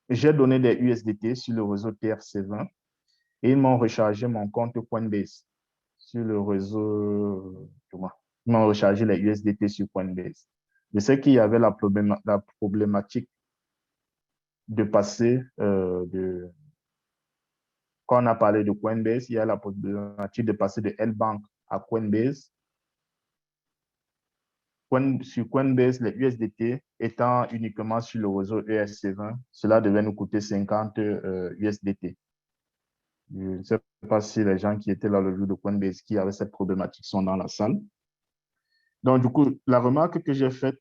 A: j'ai donné des USDT sur le réseau TRC20 et ils m'ont rechargé mon compte Coinbase sur le réseau. Ils m'ont rechargé les USDT sur Coinbase. Je sais qu'il y avait la problématique de passer quand on a parlé de Coinbase, il y a la problématique de passer de L-Bank à Coinbase. Sur Coinbase, les USDT étant uniquement sur le réseau ERC20, cela devait nous coûter 50 USDT. Je ne sais pas si les gens qui étaient là le jour de Coinbase qui avaient cette problématique sont dans la salle. Donc, du coup, la remarque que j'ai faite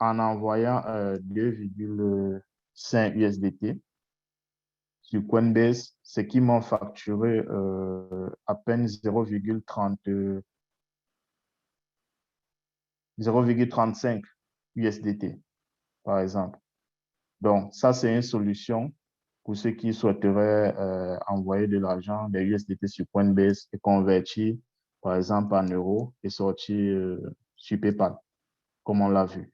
A: en envoyant 2,5 USDT sur Coinbase, c'est qu'ils m'ont facturé à peine 0,35 USDT, par exemple. Donc, ça, c'est une solution pour ceux qui souhaiteraient envoyer de l'argent, des USDT sur Coinbase et convertir, par exemple, en euros et sortir sur PayPal, comme on l'a vu.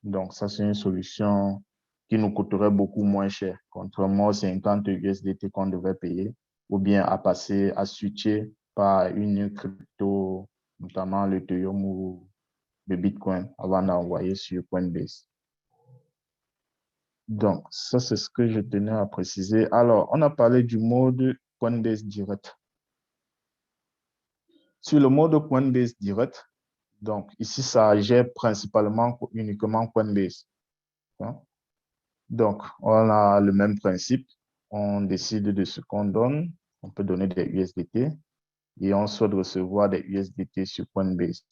A: Donc, ça, c'est une solution qui nous coûterait beaucoup moins cher, contrairement aux 50 USDT qu'on devrait payer, ou bien à passer, à switcher par une crypto, notamment l'Ethereum ou le Bitcoin, avant d'envoyer sur Coinbase. Donc, ça, c'est ce que je tenais à préciser. Alors, on a parlé du mode Coinbase Direct. Sur le mode Coinbase Direct, donc ici, ça gère principalement uniquement Coinbase. Donc, on a le même principe. On décide de ce qu'on donne. On peut donner des USDT et on souhaite recevoir des USDT sur Coinbase.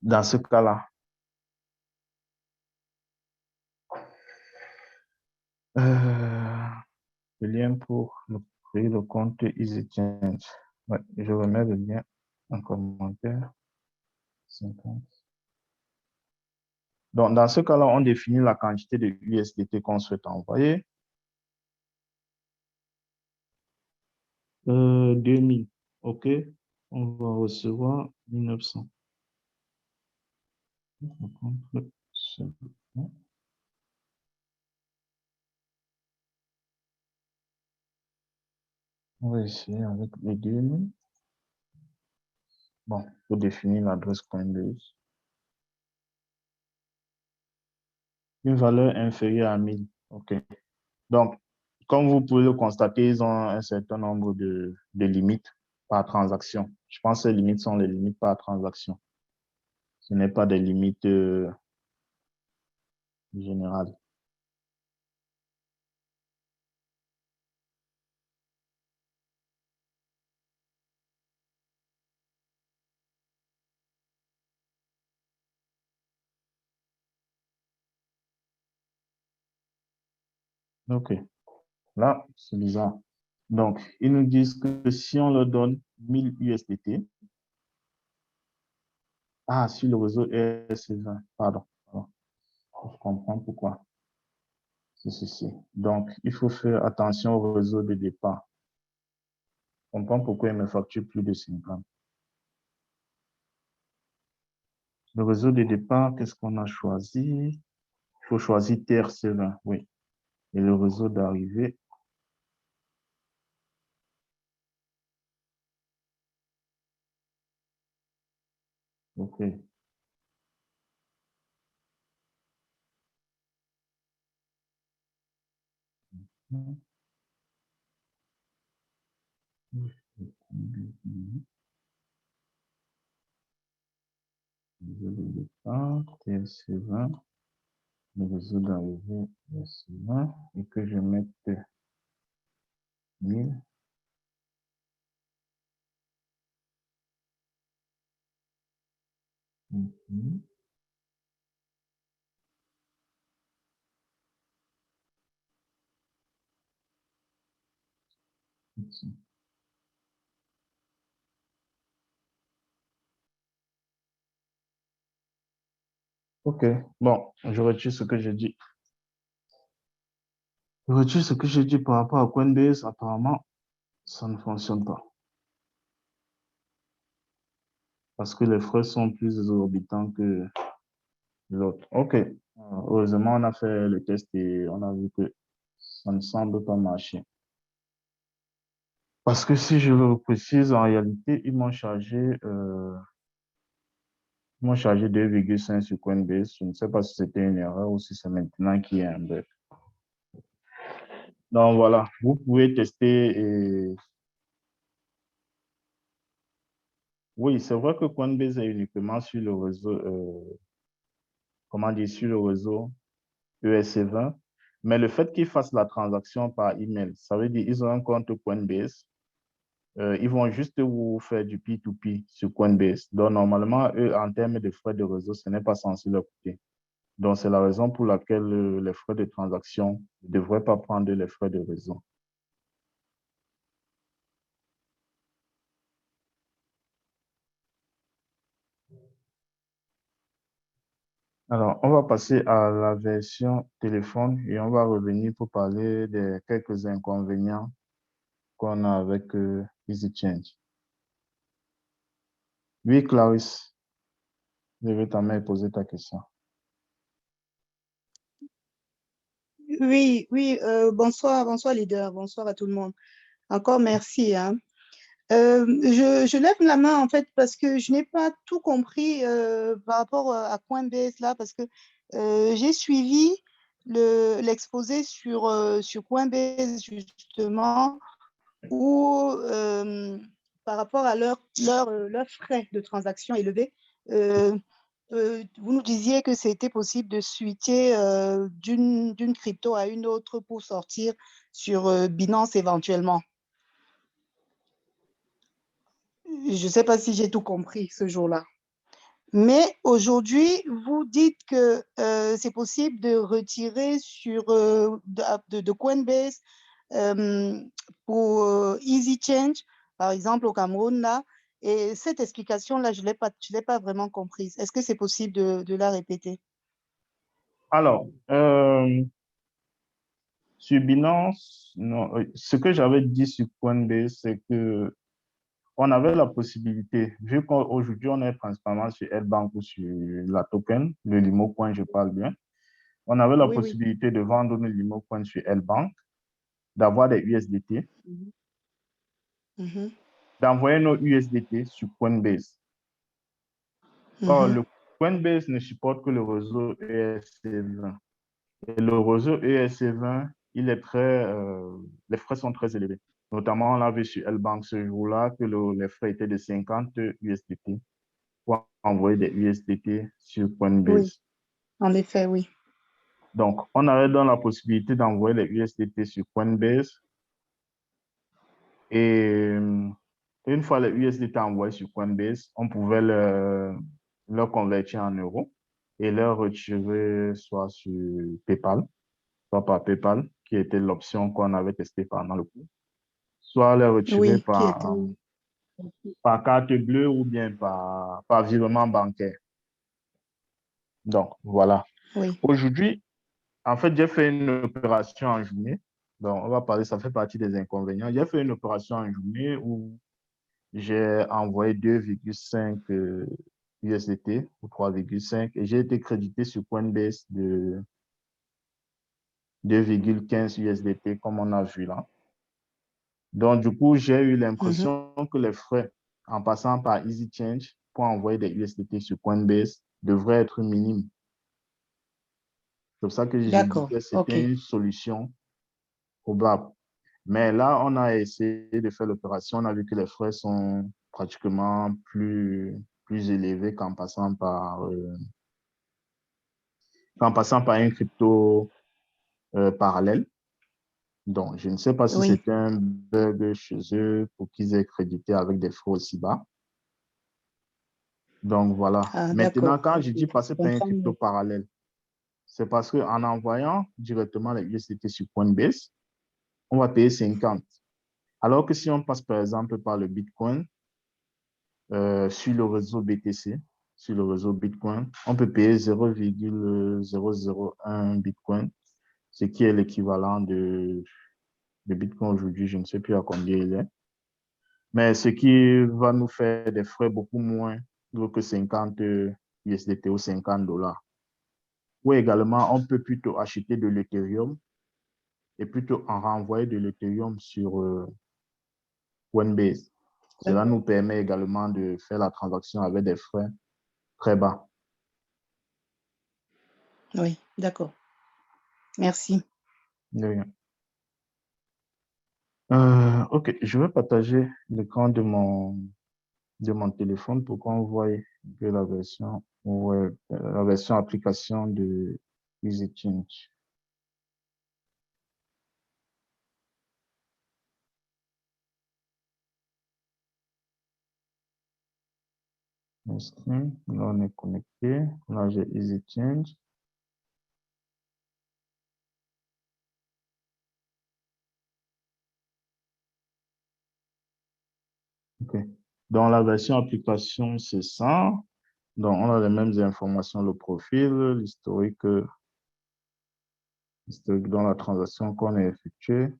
A: Dans ce cas-là, le lien pour créer le compte EasyChange. Ouais, je remets le lien en commentaire. 50. Donc, dans ce cas-là, on définit la quantité de USDT qu'on souhaite envoyer. 2000. OK. On va recevoir 1900. On va essayer avec les 2000. Bon, il faut définir l'adresse Coinbase. Une valeur inférieure à 1000. OK. Donc, comme vous pouvez le constater, ils ont un certain nombre de limites par transaction. Je pense que ces limites sont les limites par transaction. Ce n'est pas des limites générales. OK. Là, c'est bizarre. Donc, ils nous disent que si on leur donne 1000 USDT, sur le réseau ERC20, pardon. Je comprends pourquoi. C'est ceci. Donc, il faut faire attention au réseau de départ. Je comprends pourquoi il me facture plus de 50. Le réseau de départ, qu'est-ce qu'on a choisi? Il faut choisir TRC20, oui. Et le réseau d'arrivée, OK. Réseau de départ, TRC20, le réseau d'arrivée, TRC20, et que je mette 1000. Mhm. Ici. OK, bon, je retire ce que j'ai dit. Je retire ce que j'ai dit par rapport à Coinbase. Apparemment, ça ne fonctionne pas. Parce que les frais sont plus exorbitants que l'autre. OK. Heureusement, on a fait le test et on a vu que ça ne semble pas marcher. Parce que si je le précise, en réalité, ils m'ont chargé 2,5 sur Coinbase. Je ne sais pas si c'était une erreur ou si c'est maintenant qu'il y a un bug. Donc voilà, vous pouvez tester et oui, c'est vrai que Coinbase est uniquement sur le réseau, comment dire, sur le réseau ESC20, mais le fait qu'ils fassent la transaction par email, ça veut dire qu'ils ont un compte Coinbase, ils vont juste vous faire du P2P sur Coinbase. Donc normalement, eux, en termes de frais de réseau, ce n'est pas censé leur coûter. Donc c'est la raison pour laquelle les frais de transaction ne devraient pas prendre les frais de réseau. Alors, on va passer à la version téléphone et on va revenir pour parler des quelques inconvénients qu'on a avec EasyChange. Oui, Clarisse, je vais t'amener poser ta question.
G: Oui, oui, bonsoir leader, bonsoir à tout le monde. Encore merci, hein. Je lève la main en fait parce que je n'ai pas tout compris par rapport à Coinbase là, parce que j'ai suivi l'exposé sur Coinbase justement, où par rapport à leurs frais de transaction élevés, vous nous disiez que c'était possible de switcher d'une crypto à une autre pour sortir sur Binance éventuellement. Je ne sais pas si j'ai tout compris ce jour-là. Mais aujourd'hui, vous dites que c'est possible de retirer de Coinbase pour EasyChange, par exemple au Cameroun, là. Et cette explication-là, je ne l'ai pas vraiment comprise. Est-ce que c'est possible de la répéter?
A: Alors, sur Binance, non, ce que j'avais dit sur Coinbase, c'est que on avait la possibilité, vu qu'aujourd'hui on est principalement sur L-Bank ou sur la token, le Limo Coin, je parle bien, on avait la
G: Oui, oui.
A: possibilité de vendre nos Limo Coin sur L-Bank, d'avoir des USDT,
G: Mhm.
A: d'envoyer nos USDT sur Coinbase. Or, le Coinbase ne supporte que le réseau ERC20. Et le réseau ERC20, les frais sont très élevés. Notamment, on l'a vu sur L-Bank ce jour-là que les frais étaient de 50 USDT pour envoyer des USDT sur Coinbase.
G: Oui, en effet, oui.
A: Donc, on avait donc la possibilité d'envoyer les USDT sur Coinbase. Et une fois les USDT envoyés sur Coinbase, on pouvait leur convertir en euros et leur retirer soit sur PayPal, soit par PayPal, qui était l'option qu'on avait testée pendant le cours, soit les retirer
G: Oui,
A: par carte bleue ou bien par virement bancaire. Donc, voilà.
G: Oui.
A: Aujourd'hui, en fait, j'ai fait une opération en journée. Donc, on va parler, ça fait partie des inconvénients. J'ai fait une opération en journée où j'ai envoyé 2,5 USDT ou 3,5 et j'ai été crédité sur Coinbase de 2,15 USDT comme on a vu là. Donc, du coup, j'ai eu l'impression que les frais en passant par EasyChange pour envoyer des USDT sur Coinbase devraient être minimes. C'est pour ça que j'ai dit
G: D'accord.
A: que
G: OK.
A: c'était une solution probable. Mais là, on a essayé de faire l'opération, on a vu que les frais sont pratiquement plus élevés qu'en passant par une crypto parallèle. Donc, je ne sais pas si
G: Oui.
A: c'était un bug chez eux pour qu'ils aient crédité avec des frais aussi bas. Donc, voilà.
G: Ah,
A: Maintenant,
G: d'accord.
A: quand
G: OK.
A: je dis
G: Je
A: passer par une
G: comprends
A: crypto
G: mieux.
A: parallèle, c'est parce qu'en envoyant directement les USDT sur Coinbase, on va payer 50. Alors que si on passe par exemple par le Bitcoin, sur le réseau BTC, sur le réseau Bitcoin, on peut payer 0,001 Bitcoin, ce qui est l'équivalent de Bitcoin aujourd'hui, je ne sais plus à combien il est. Mais ce qui va nous faire des frais beaucoup moins que 50 USDT ou 50 $. Ou également, on peut plutôt acheter de l'Ethereum et plutôt en renvoyer de l'Ethereum sur Coinbase. Cela nous permet également de faire la transaction avec des frais très bas.
G: Oui, d'accord. Merci.
A: De rien. OK, je vais partager l'écran de mon téléphone pour qu'on voie que la version web, la version application de EasyChange. Mon screen, là on est connecté. Là j'ai EasyChange. OK. Dans la version application, c'est ça. Donc, on a les mêmes informations, le profil, l'historique dans la transaction qu'on a effectuée.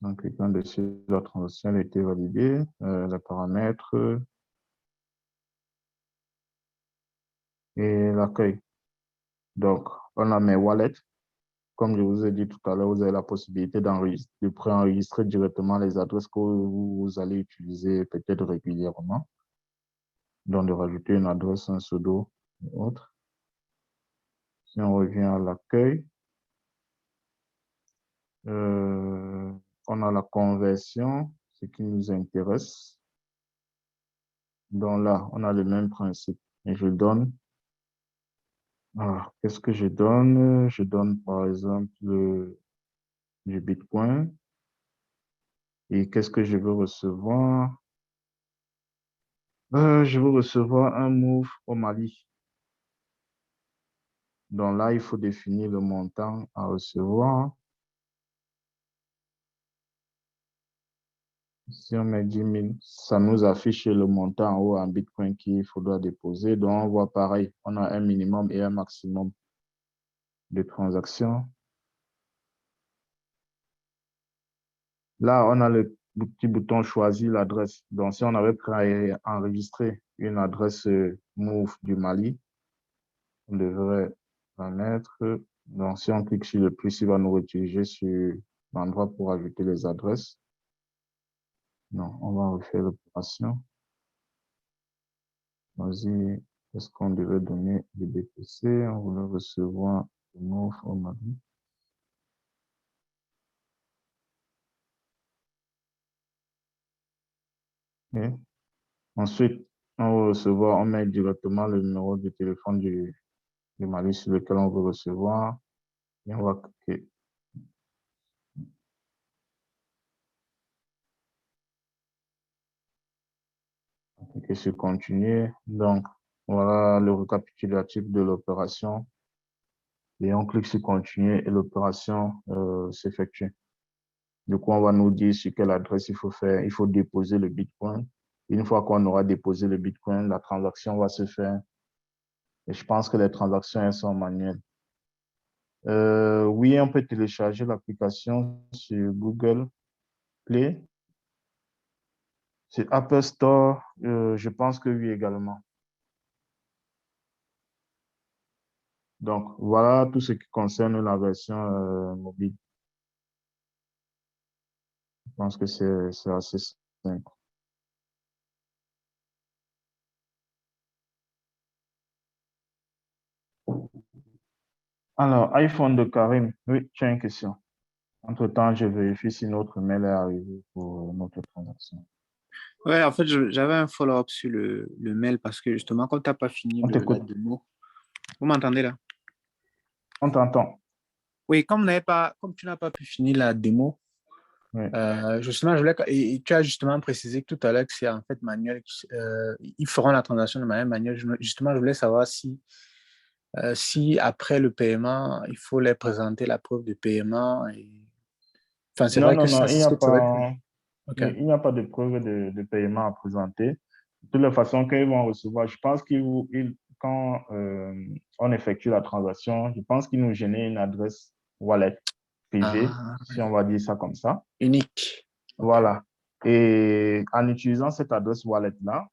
A: En cliquant dessus, la transaction a été validée, les paramètres et l'accueil. Donc, on a mes wallets. Comme je vous ai dit tout à l'heure, vous avez la possibilité de préenregistrer directement les adresses que vous allez utiliser peut-être régulièrement. Donc, de rajouter une adresse, un pseudo et autres. Si on revient à l'accueil, on a la conversion, ce qui nous intéresse. Donc là, on a le même principe. Et je donne. Alors, qu'est-ce que je donne? Je donne par exemple du Bitcoin. Et qu'est-ce que je veux recevoir? Je veux recevoir un move au Mali. Donc là, il faut définir le montant à recevoir. Si on met 10 000, ça nous affiche le montant en haut en Bitcoin qu'il faudra déposer. Donc, on voit pareil, on a un minimum et un maximum de transactions. Là, on a le petit bouton choisir l'adresse. Donc, si on avait enregistré une adresse Move du Mali, on devrait la mettre. Donc, si on clique sur le plus, il va nous rediriger sur l'endroit pour ajouter les adresses. Non, on va refaire l'opération. Vas-y, est-ce qu'on devait donner des BTC? On voulait recevoir le Move au Mali. Et ensuite, on va recevoir, on met directement le numéro de téléphone du Mali sur lequel on veut recevoir. Et on va cliquer. Cliquer sur continuer. Donc, voilà le récapitulatif de l'opération. Et on clique sur continuer et l'opération s'effectue. Du coup, on va nous dire sur quelle adresse il faut faire. Il faut déposer le Bitcoin. Une fois qu'on aura déposé le Bitcoin, la transaction va se faire Et je pense que les transactions, elles sont manuelles. Oui, on peut télécharger l'application sur Google Play. Sur Apple Store, je pense que oui également. Donc, voilà tout ce qui concerne la version mobile. Je pense que c'est assez simple. Alors, iPhone de Karim, oui, tu as une question. Entre-temps, je vérifie si notre mail est arrivé pour notre transaction.
B: Ouais, en fait, j'avais un follow-up sur le mail parce que justement, quand tu n'as pas fini
A: On
B: la
A: t'écoute,
B: démo, vous m'entendez là?
A: on t'entend.
B: Oui, comme tu n'as pas pu finir la démo,
A: Oui.
B: justement, et tu as justement précisé tout à l'heure que c'est en fait manuel, ils feront la transaction de manière manuelle. Justement, je voulais savoir si après le paiement, il faut les présenter la preuve de paiement. Enfin, c'est
A: Non,
B: vrai
A: non,
B: que
A: non,
B: ça, c'est ce que tu aurais pu. OK.
A: il n'y a pas de preuve de paiement à présenter. De toutes les façons, quand ils vont recevoir, je pense quand on effectue la transaction, je pense qu'ils nous génèrent une adresse wallet privée,
B: Ah,
A: si on va dire ça comme ça.
B: unique. OK.
A: Voilà. Et en utilisant cette adresse wallet-là,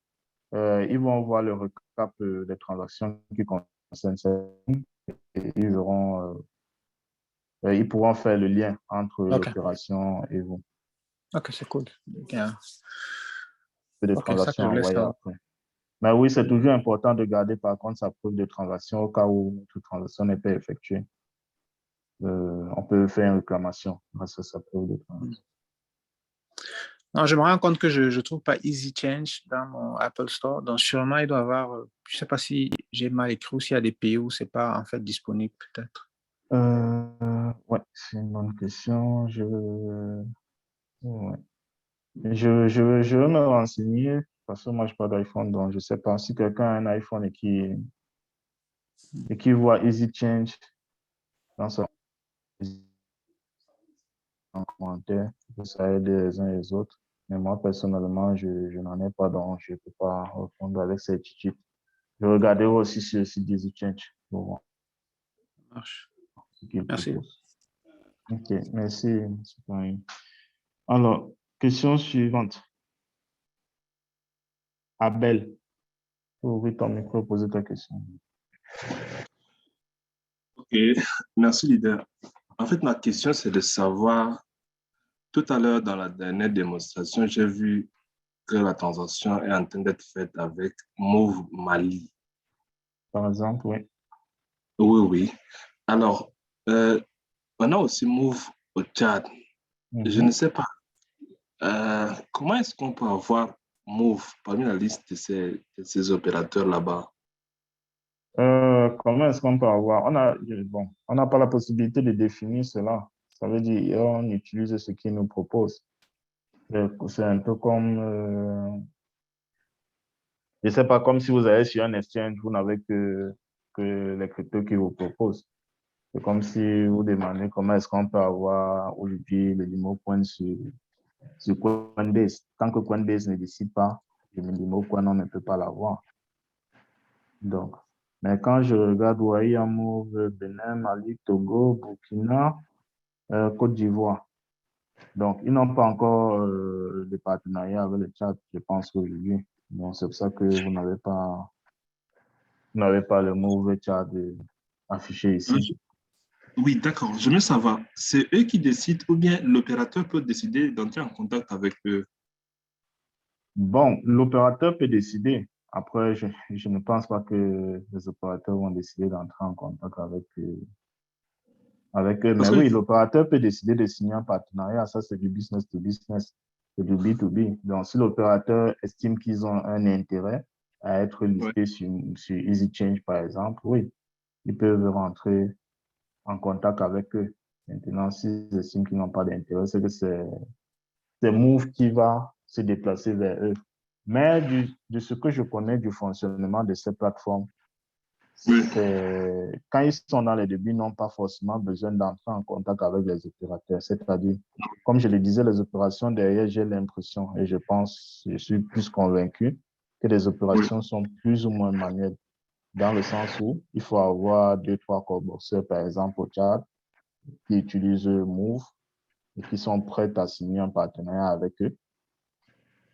A: ils vont voir le recap des transactions qui concernent ça et ils pourront faire le lien entre
B: OK.
A: l'opération et vous.
B: OK, c'est cool. Yeah.
A: Des
B: OK, ça que
A: transactions
B: je voulais
A: envoyées
B: savoir.
A: après. Mais oui, c'est toujours important de garder par contre sa preuve de transaction au cas où toute transaction n'est pas effectuée. On peut faire une réclamation grâce à sa preuve de transaction.
B: Non, je me rends compte que je ne trouve pas Easy Change dans mon Apple Store. Donc, sûrement, il doit y avoir, je ne sais pas si j'ai mal écrit ou s'il y a des pays où ce n'est pas en fait disponible, peut-être.
A: Ouais, c'est une bonne question. Ouais. Je vais me renseigner parce que moi, je n'ai pas d'iPhone, donc je ne sais pas si quelqu'un a un iPhone et qui voit Easy Change dans son commentaire, ça aide les uns et les autres. Mais moi, personnellement, je n'en ai pas, donc je ne peux pas répondre avec certitude. Je regarderai aussi sur le site d'Easy Change pour voir
B: Ça marche.
A: ce qu'il
B: Merci.
A: propose. OK, merci. Alors, question suivante. Abel, tu ouvrir ton micro, poser ta question.
H: Ok, merci leader. En fait, ma question, c'est de savoir, tout à l'heure dans la dernière démonstration, j'ai vu que la transaction est en train d'être faite avec Move Mali.
A: Par exemple, oui.
H: Oui, oui. Alors, on a aussi Move au Tchad. Je ne sais pas, comment est-ce qu'on peut avoir Move parmi la liste de ces opérateurs là-bas?
A: Comment est-ce qu'on peut avoir? On n'a pas la possibilité de définir cela. Ça veut dire on utilise ce qu'ils nous proposent. C'est un peu comme, je ne sais pas, comme si vous allez sur un exchange, vous n'avez que les cryptos qu'ils vous proposent. C'est comme si vous demandez comment est-ce qu'on peut avoir aujourd'hui le Limo Coin sur Coinbase. Tant que Coinbase ne décide pas, le Limo Coin, on ne peut pas l'avoir. Donc, mais quand je regarde Wai, Move, Bénin, Mali, Togo, Burkina, Côte d'Ivoire. Donc, ils n'ont pas encore de partenariat avec le Tchad, je pense, aujourd'hui. Donc, c'est pour ça que vous n'avez pas le Move Tchad affiché ici.
H: Oui, d'accord. Je veux savoir, c'est eux qui décident ou bien l'opérateur peut décider d'entrer en contact avec eux?
A: Bon, l'opérateur peut décider. Après, je ne pense pas que les opérateurs vont décider d'entrer en contact avec eux.
H: Parce
A: Mais
H: que,
A: oui, l'opérateur peut décider de signer un partenariat. Ça, c'est du business to business, c'est du B2B. Donc, si l'opérateur estime qu'ils ont un intérêt à être
H: ouais.
A: listés sur EasyChange, par exemple, oui, ils peuvent rentrer en contact avec eux. Maintenant, s'ils estiment qu'ils n'ont pas d'intérêt, c'est que c'est Move qui va se déplacer vers eux. Mais de ce que je connais du fonctionnement de ces plateformes,
H: Oui.
A: quand ils sont dans les débuts, ils n'ont pas forcément besoin d'entrer en contact avec les opérateurs. C'est-à-dire, comme je le disais, les opérations derrière, j'ai l'impression et je suis plus convaincu que les opérations sont plus ou moins manuelles. dans le sens où il faut avoir 2-3 coboxeurs, par exemple, au Tchad, qui utilisent Move et qui sont prêts à signer un partenariat avec eux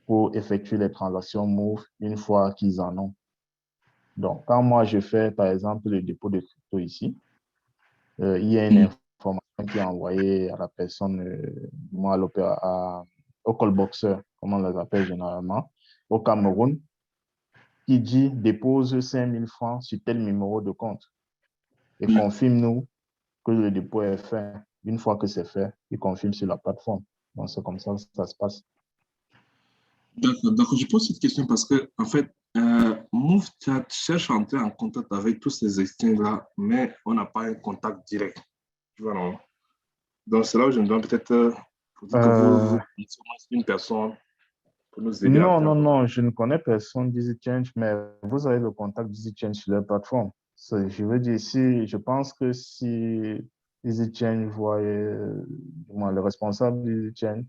A: pour effectuer les transactions Move une fois qu'ils en ont. Donc, quand moi, je fais, par exemple, le dépôt de crypto ici, il y a une information qui est envoyée à la personne, moi, au callboxer, comme on les appelle généralement, au Cameroun, qui dit dépose 5 000 francs sur tel numéro de compte et confirme-nous que le dépôt est fait. Une fois que c'est fait, il confirme sur la plateforme. Donc, c'est comme ça que ça se passe.
H: D'accord. Je pose cette question parce que, en fait, MoveChat cherche à entrer en contact avec tous ces exchanges-là, mais on n'a pas un contact direct. Tu vois, non? Donc, c'est là où je me demande peut-être que vous êtes une personne pour nous aider.
A: Non, je ne connais personne d'EasyChange, mais vous avez le contact d'EasyChange sur leur plateforme. Je veux dire, je pense que si EasyChange voyait, le responsable d'EasyChange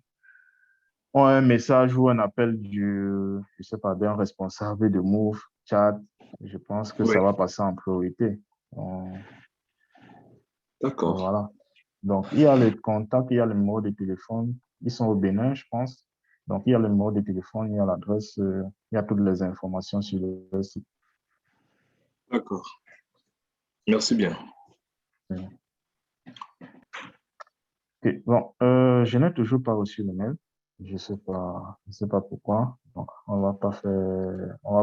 A: ont un message ou un appel je sais pas, d'un responsable de Move, Chat, je pense que ça va passer en priorité.
H: D'accord.
A: Voilà. Donc, il y a le contact, il y a le numéro de téléphone. Ils sont au Bénin, je pense. Donc, il y a le numéro de téléphone, il y a l'adresse, il y a toutes les informations sur le site.
H: D'accord. Merci bien.
A: Okay. Bon, je n'ai toujours pas reçu le mail. Je sais pas pourquoi. Donc, on va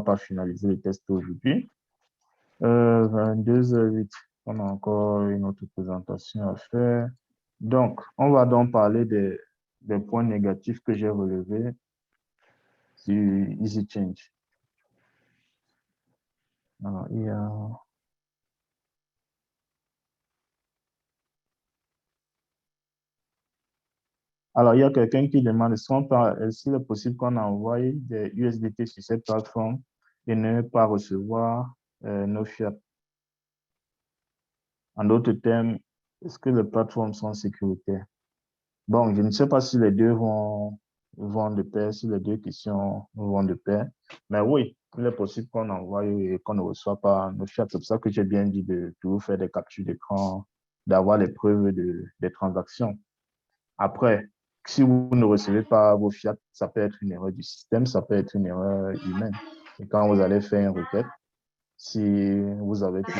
A: pas finaliser le test aujourd'hui. 22h08. On a encore une autre présentation à faire. Donc, on va donc parler des points négatifs que j'ai relevés sur EasyChange. Alors, il y a quelqu'un qui demande s'il est possible qu'on envoie des USDT sur cette plateforme et ne pas recevoir nos fiat. En d'autres termes, est-ce que les plateformes sont sécuritaires? Bon, je ne sais pas si les deux vont de pair, si les deux questions vont de pair, mais oui, il est possible qu'on envoie et qu'on ne reçoit pas nos fiat. C'est pour ça que j'ai bien dit de toujours faire des captures d'écran, d'avoir les preuves des transactions. Après, si vous ne recevez pas vos fiat, ça peut être une erreur du système, ça peut être une erreur humaine. Et quand vous allez faire une requête, si vous avez tout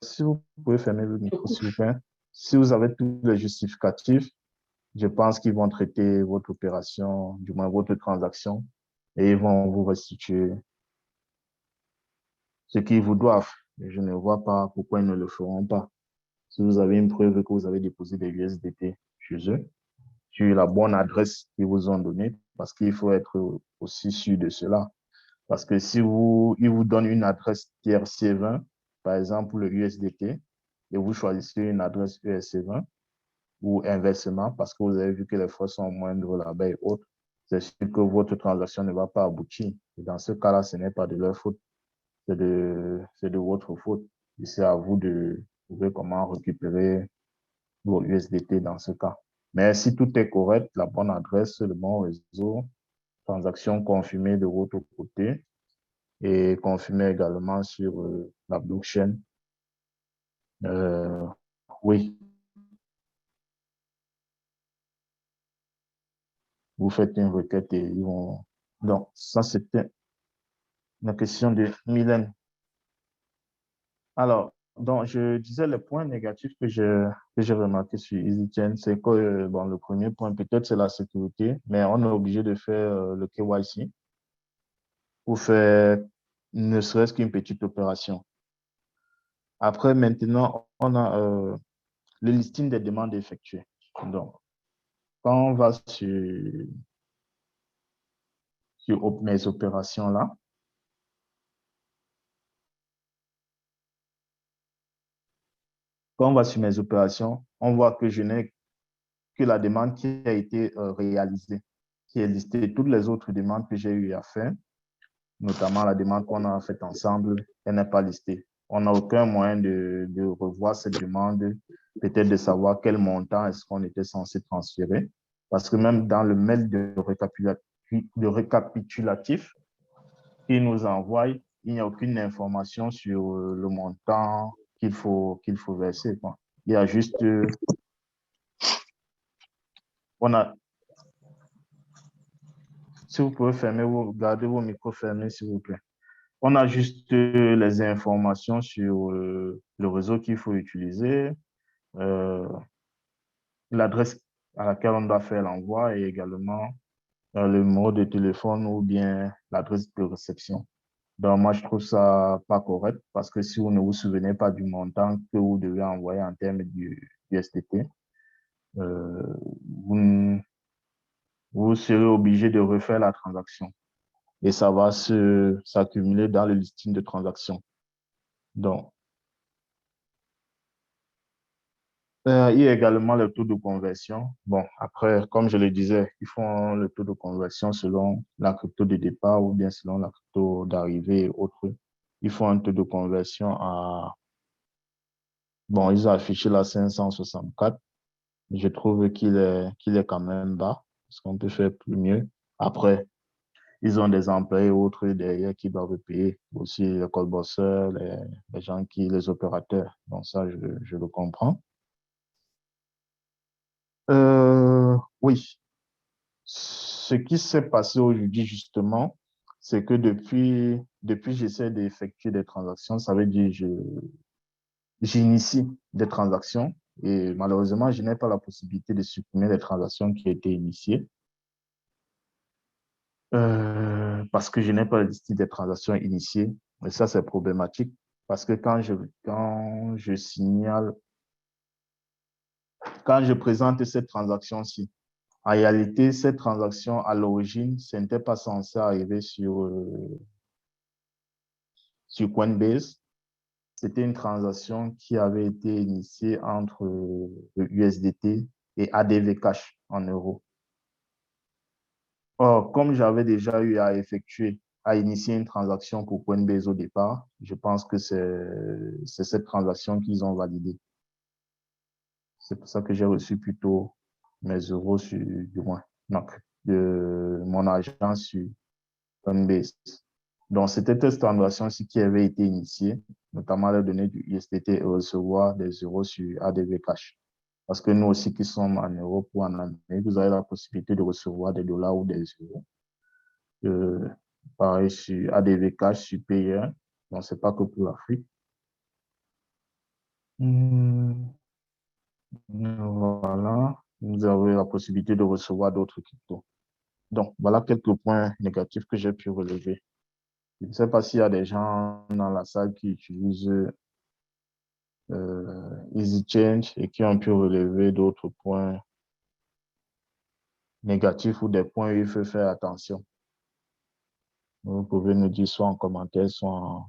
A: si vous pouvez fermer le micro, s'il vous plaît. Si vous avez tous les justificatifs, je pense qu'ils vont traiter votre opération, du moins votre transaction, et ils vont vous restituer ce qu'ils vous doivent. Je ne vois pas pourquoi ils ne le feront pas. Si vous avez une preuve que vous avez déposé des USDT chez eux, sur la bonne adresse qu'ils vous ont donnée, parce qu'il faut être aussi sûr de cela. Parce que si ils vous donnent une adresse TRC20, par exemple le USDT, et vous choisissez une adresse ERC20, ou inversement, parce que vous avez vu que les frais sont moindres là-bas et autres, c'est sûr que votre transaction ne va pas aboutir. Et dans ce cas-là, ce n'est pas de leur faute, c'est de votre faute. Et c'est à vous de trouver comment récupérer vos USDT dans ce cas. Mais si tout est correct, la bonne adresse, le bon réseau, transaction confirmée de votre côté et confirmée également sur la blockchain, oui, vous faites une requête et ils vont... Donc, ça, c'était la question de Mylène. Alors, donc, je disais les points négatifs que j'ai remarqué sur EasyChain, c'est que, bon, le premier point, peut-être, c'est la sécurité, mais on est obligé de faire le KYC pour faire ne serait-ce qu'une petite opération. Après, maintenant, on a le listing des demandes effectuées. Donc, quand on va sur mes opérations là, quand on va sur mes opérations, on voit que je n'ai que la demande qui a été réalisée, qui est listée. Toutes les autres demandes que j'ai eu à faire, notamment la demande qu'on a faite ensemble, elle n'est pas listée. On n'a aucun moyen de revoir cette demande, peut-être de savoir quel montant est-ce qu'on était censé transférer. Parce que même dans le mail de récapitulatif, qu'il nous envoie, il n'y a aucune information sur le montant qu'il faut verser, quoi. Il y a juste, si vous pouvez garder vos micros fermés, s'il vous plaît. On a juste les informations sur le réseau qu'il faut utiliser, l'adresse à laquelle on doit faire l'envoi et également le numéro de téléphone ou bien l'adresse de réception. Donc, moi, je trouve ça pas correct parce que si vous ne vous souvenez pas du montant que vous devez envoyer en termes du STT, vous serez obligé de refaire la transaction et ça va s'accumuler dans le listing de transactions. Donc, il y a également le taux de conversion. Bon, après, comme je le disais, ils font le taux de conversion selon la crypto de départ ou bien selon la crypto d'arrivée et autres. Ils font un taux de conversion à... Bon, ils ont affiché la 564. Je trouve qu'il est quand même bas, parce qu'on peut faire plus mieux. Après, ils ont des employés et autres derrière qui doivent payer. Aussi les colbosseurs, les gens les opérateurs. Donc ça, je le comprends. Oui. Ce qui s'est passé aujourd'hui, justement, c'est que depuis j'essaie d'effectuer des transactions, ça veut dire j'initie des transactions et malheureusement, je n'ai pas la possibilité de supprimer les transactions qui ont été initiées parce que je n'ai pas la liste des transactions initiées. Et ça, c'est problématique parce que quand je signale, quand je présente cette transaction-ci, en réalité, cette transaction, à l'origine, ce n'était pas censé arriver sur Coinbase. C'était une transaction qui avait été initiée entre le USDT et ADV Cash en euros. Or, comme j'avais déjà eu à initier une transaction pour Coinbase au départ, je pense que c'est cette transaction qu'ils ont validée. C'est pour ça que j'ai reçu plutôt mes euros du moins, donc, de mon argent sur Coinbase. Donc, c'était cette transaction-ci qui avait été initiée, notamment les données du USDT et recevoir des euros sur ADV Cash. Parce que nous aussi qui sommes en Europe ou en Amérique, vous avez la possibilité de recevoir des dollars ou des euros. Pareil sur ADV Cash, sur Payer. Donc, ce n'est pas que pour l'Afrique. Voilà. Vous avez la possibilité de recevoir d'autres cryptos. Donc, voilà quelques points négatifs que j'ai pu relever. Je ne sais pas s'il y a des gens dans la salle qui utilisent EasyChange et qui ont pu relever d'autres points négatifs ou des points où il faut faire attention. Vous pouvez nous dire soit en commentaire, soit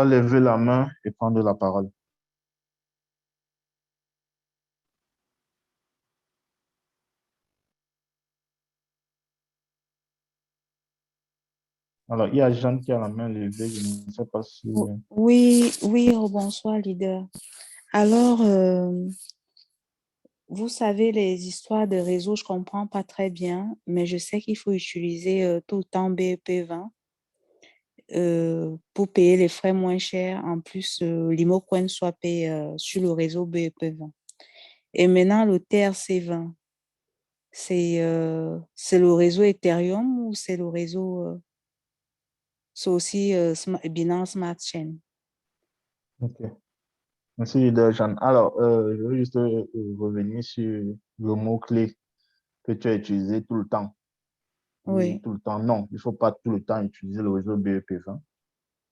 A: lever la main et prendre la parole. Alors, il y a Jeanne qui a la main levée, je ne sais pas si...
E: Oui, bonsoir, leader. Alors, vous savez, les histoires de réseau, je ne comprends pas très bien, mais je sais qu'il faut utiliser tout le temps BEP20 pour payer les frais moins chers. En plus, l'Imocoin soit payé sur le réseau BEP20. Et maintenant, le TRC20, c'est le réseau Ethereum ou c'est le réseau... c'est aussi Binance Smart Chain.
A: Ok. Merci, Jeanne. Alors, je veux juste revenir sur le mot-clé que tu as utilisé tout le temps.
E: Oui.
A: Tout le temps. Non, il ne faut pas tout le temps utiliser le réseau BEP20.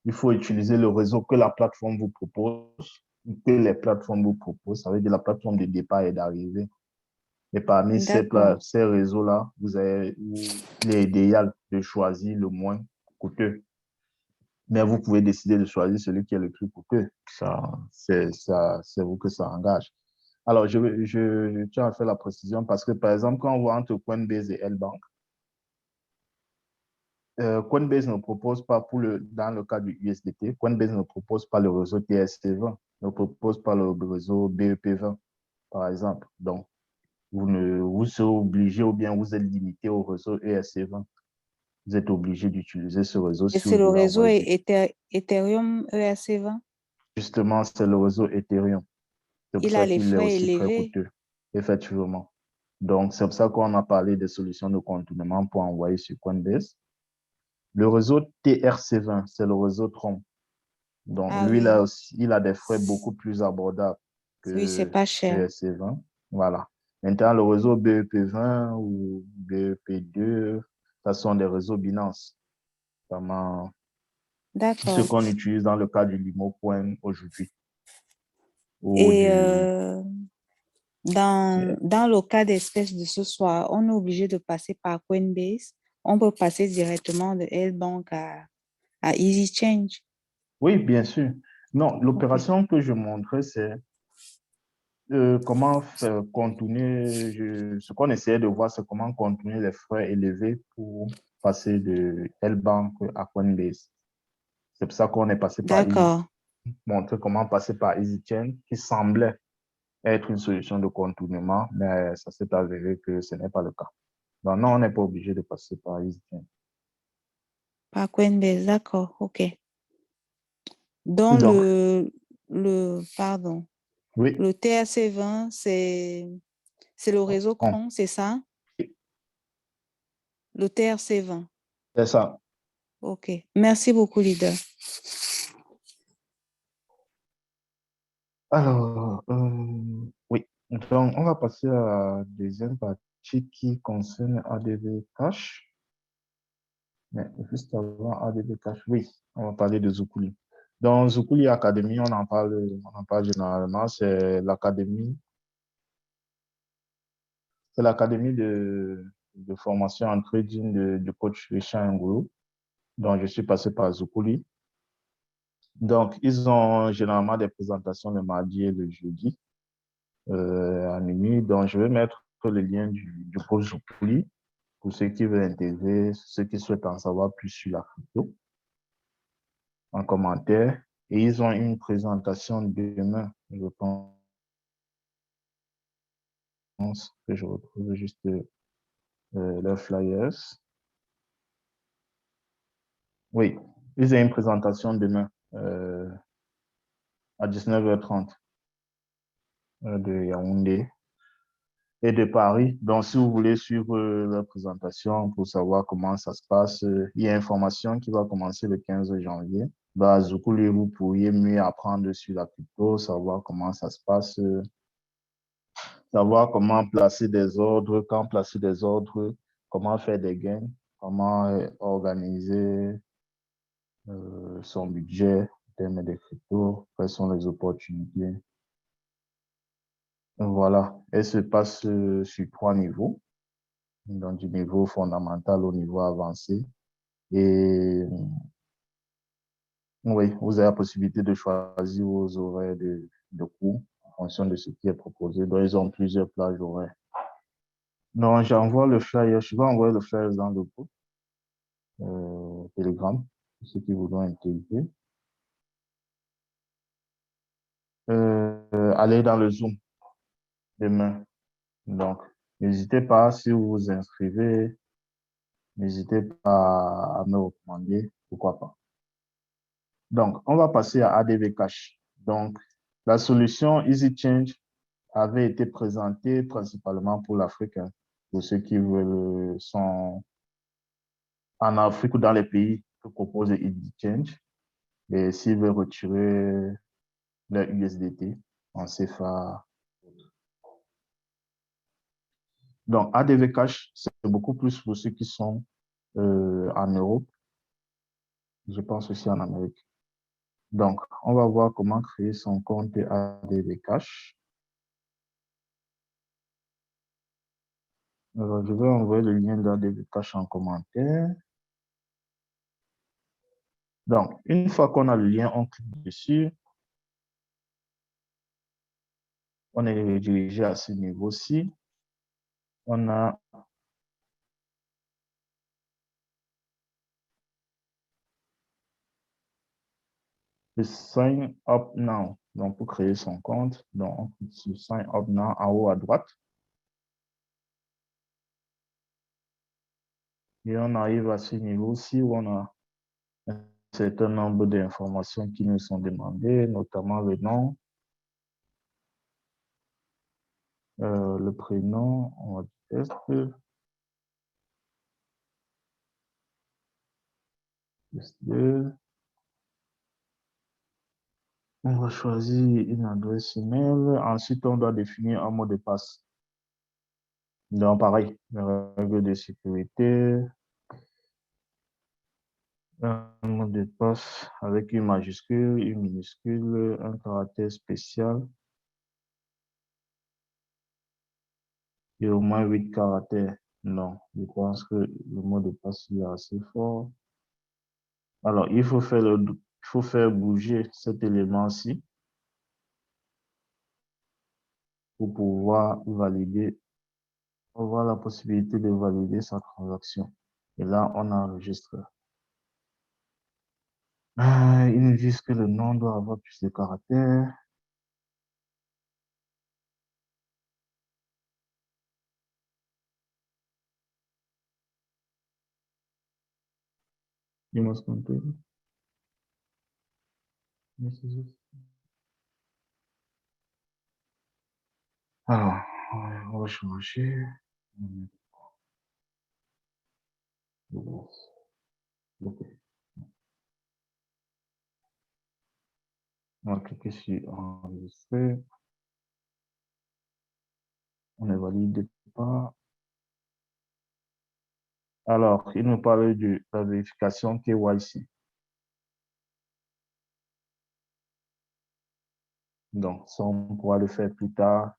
A: Il faut utiliser le réseau que la plateforme vous propose, que les plateformes vous proposent. Ça veut dire la plateforme de départ et d'arrivée. Et parmi ces réseaux-là, il est idéal de choisir le moins coûteux. Mais vous pouvez décider de choisir celui qui est le plus coûteux. C'est vous que ça engage. Alors, je tiens à faire la précision parce que, par exemple, quand on voit entre Coinbase et L-Bank, Coinbase ne propose pas, dans le cas du USDT, Coinbase ne propose pas le réseau TRC20, ne propose pas le réseau BEP20, par exemple. Donc, vous serez obligé ou bien vous êtes limité au réseau ERC20. Vous êtes obligé d'utiliser ce réseau
E: Et
A: si
E: c'est
A: vous
E: le
A: voulez
E: réseau
A: envoyer
E: Ethereum ERC20.
A: Justement, c'est le réseau Ethereum. C'est pour
E: Il a
A: ça
E: les
A: qu'il est
E: frais
A: aussi très
E: élevés.
A: coûteux, effectivement. Donc, c'est pour ça qu'on a parlé des solutions de contournement pour envoyer sur Coinbase. Le réseau TRC20, c'est le réseau Tron. Donc,
E: Ah
A: lui,
E: oui,
A: il a des frais beaucoup plus abordables
E: oui, c'est
A: que
E: pas cher.
A: ERC20. Voilà. Maintenant, le réseau BEP20 ou BEP2, ce sont des réseaux Binance. Vraiment, ce
E: D'accord.
A: qu'on utilise dans le cas du LimoCoin aujourd'hui. Ou
E: Et
A: du...
E: dans le cas d'espèce de ce soir, on est obligé de passer par Coinbase. On peut passer directement de L-Bank à Easy Change.
A: Oui, bien sûr. Non,
E: Ok.
A: l'opération que je montrais, c'est comment faire contourner, ce qu'on essayait de voir, c'est comment contourner les frais élevés pour passer de L-Bank à Coinbase. C'est pour ça qu'on est passé par Easy,
E: D'accord.
A: montrer comment passer par EasyChain, qui semblait être une solution de contournement, mais ça s'est avéré que ce n'est pas le cas. Donc, non, on n'est pas obligé de passer par EasyChain.
E: Par Coinbase, d'accord. OK. Donc,
A: Donc,
E: pardon,
A: oui,
E: le TRC20, c'est le réseau
A: bon,
E: Cron, c'est ça? Le TRC20.
A: c'est ça.
E: OK. Merci beaucoup, leader.
A: Alors, oui. Donc, on va passer à la deuxième partie qui concerne ADV Cash. Mais juste avant ADV Cash, oui, on va parler de Zukuli. Dans Zukuli Academy, on en parle généralement, c'est l'académie de formation en trading du coach Richard Ngolo. Donc, je suis passé par Zukuli. Donc, ils ont généralement des présentations le mardi et le jeudi à minuit. Donc, je vais mettre le lien du coach Zukuli pour ceux qui veulent intégrer, ceux qui souhaitent en savoir plus sur la crypto en commentaire. Et ils ont une présentation demain, je pense que je retrouve juste leurs flyers. Oui, ils ont une présentation demain à 19h30 de Yaoundé et de Paris. Donc, si vous voulez suivre la présentation pour savoir comment ça se passe, il y a une formation qui va commencer le 15 janvier. Bah, Zukuli, vous pourriez mieux apprendre sur la crypto, savoir comment ça se passe, savoir comment placer des ordres, quand placer des ordres, comment faire des gains, comment organiser son budget en termes de crypto, quelles sont les opportunités. Voilà, elle se passe sur 3 niveaux, donc du niveau fondamental au niveau avancé. Et oui, vous avez la possibilité de choisir vos horaires de cours en fonction de ce qui est proposé. Donc, ils ont plusieurs plages horaires. Donc, j'envoie le flyer, je vais envoyer le flyer dans le groupe Telegram, pour ceux qui voudront intégrer. Allez dans le Zoom demain. Donc, n'hésitez pas, si vous vous inscrivez, n'hésitez pas à me recommander, pourquoi pas. Donc, on va passer à ADV Cash. Donc, la solution Easy Change avait été présentée principalement pour l'Afrique, hein, pour ceux qui sont en Afrique ou dans les pays que propose Easy Change. Et s'ils veulent retirer leur USDT en CFA. Donc, ADV Cash, c'est beaucoup plus pour ceux qui sont en Europe, je pense aussi en Amérique. Donc, on va voir comment créer son compte ADV Cash. Alors, je vais envoyer le lien d'ADV Cash en commentaire. Donc, une fois qu'on a le lien, on clique dessus. On est redirigé à ce niveau-ci. On a le Sign Up Now. Donc, pour créer son compte, donc on clique sur Sign Up Now en haut à droite. Et on arrive à ce niveau-ci où on a un certain nombre d'informations qui nous sont demandées, notamment le nom, le prénom, on va test. On va choisir une adresse email. Ensuite, on doit définir un mot de passe. Donc, pareil, les règles de sécurité. Un mot de passe avec une majuscule, une minuscule, un caractère spécial et au moins 8 caractères. Non, je pense que le mot de passe est assez fort. Alors, il faut faire bouger cet élément-ci pour pouvoir valider, avoir la possibilité de valider sa transaction. Et là, on enregistre. Ils nous disent que le nom doit avoir plus de caractères. You must continue. Alors, on va changer. Ok. On va cliquer sur enregistrer. On ne valide pas. Alors, il nous parle de la vérification KYC. Donc, ça, on pourra le faire plus tard.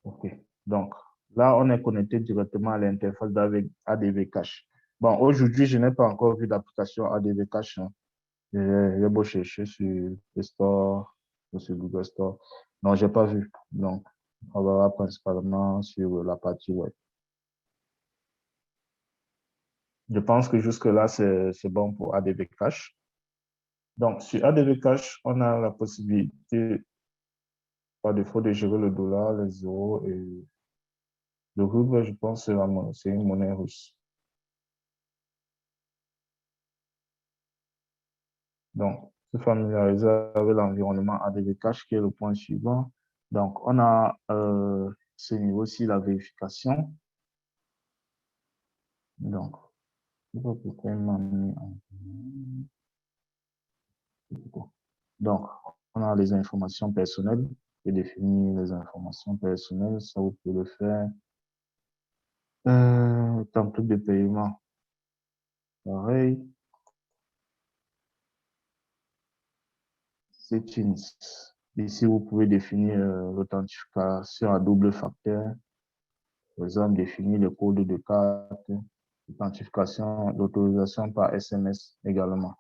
A: OK. Donc, là, on est connecté directement à l'interface d'ADV Cash. Bon, aujourd'hui, je n'ai pas encore vu d'application ADV Cash. Hein. J'ai beau chercher sur le store ou sur Google Store. Non, je n'ai pas vu. Donc, on va principalement sur la partie web. Je pense que jusque-là, c'est bon pour ADV Cash. Donc, sur ADV Cash, on a la possibilité, par défaut, de gérer le dollar, les euros et le ruble, je pense que c'est une monnaie russe. Donc, se familiariser avec l'environnement ADV Cash, qui est le point suivant. Donc, on a ce niveau-ci, la vérification. Donc, on a les informations personnelles et définir les informations personnelles. Ça, vous pouvez le faire. Template de paiement. Pareil. Settings. Ici, vous pouvez définir l'authentification à double facteur. Par exemple, définir le code de carte, l'authentification, l'autorisation par SMS également.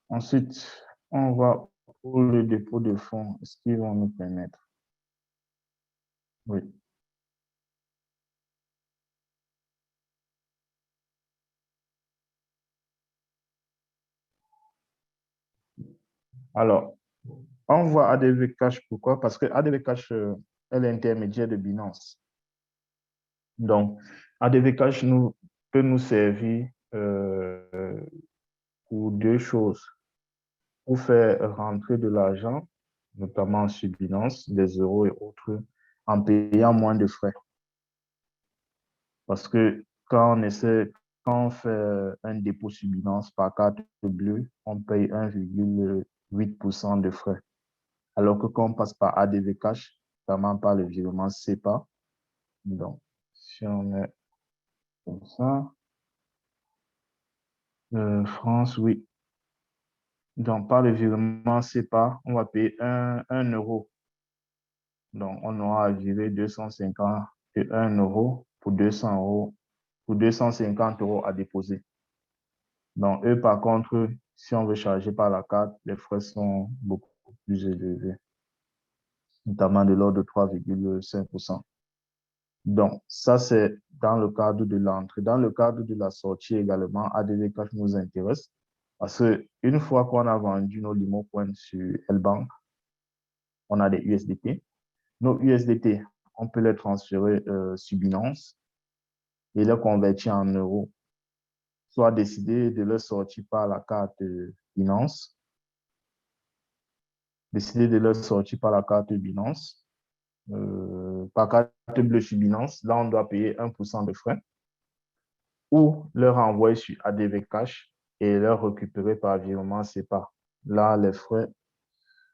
A: Ensuite, on va pour le dépôt de fonds. Est-ce qu'ils vont nous permettre? Oui. Alors, on voit ADV Cash, pourquoi? Parce que ADV Cash est l'intermédiaire de Binance. Donc, ADV Cash peut nous servir pour deux choses. Pour faire rentrer de l'argent, notamment sur Binance, des euros et autres, en payant moins de frais. Parce que quand on fait un dépôt sur Binance par carte bleue, on paye 1,8% de frais. Alors que quand on passe par ADV Cash, notamment par le virement SEPA, donc si on est comme ça, France, oui. Donc par le virement SEPA, on va payer 1 euro. Donc on aura à virer 250 et 1 euro pour 200 euros, pour 250 euros à déposer. Donc, eux, par contre, si on veut charger par la carte, les frais sont beaucoup plus élevés, notamment de l'ordre de 3,5%. Donc, ça, c'est dans le cadre de l'entrée. Dans le cadre de la sortie également, ADV Cash nous intéresse parce qu'une fois qu'on a vendu nos limo points sur L-Bank, on a des USDT. nos USDT, on peut les transférer sur Binance et les convertir en euros. Soit décider de les sortir par la carte Binance, par carte bleue sur Binance, là on doit payer 1% de frais, ou leur envoyer sur ADV Cash et leur récupérer par virement SEPA. Là, les frais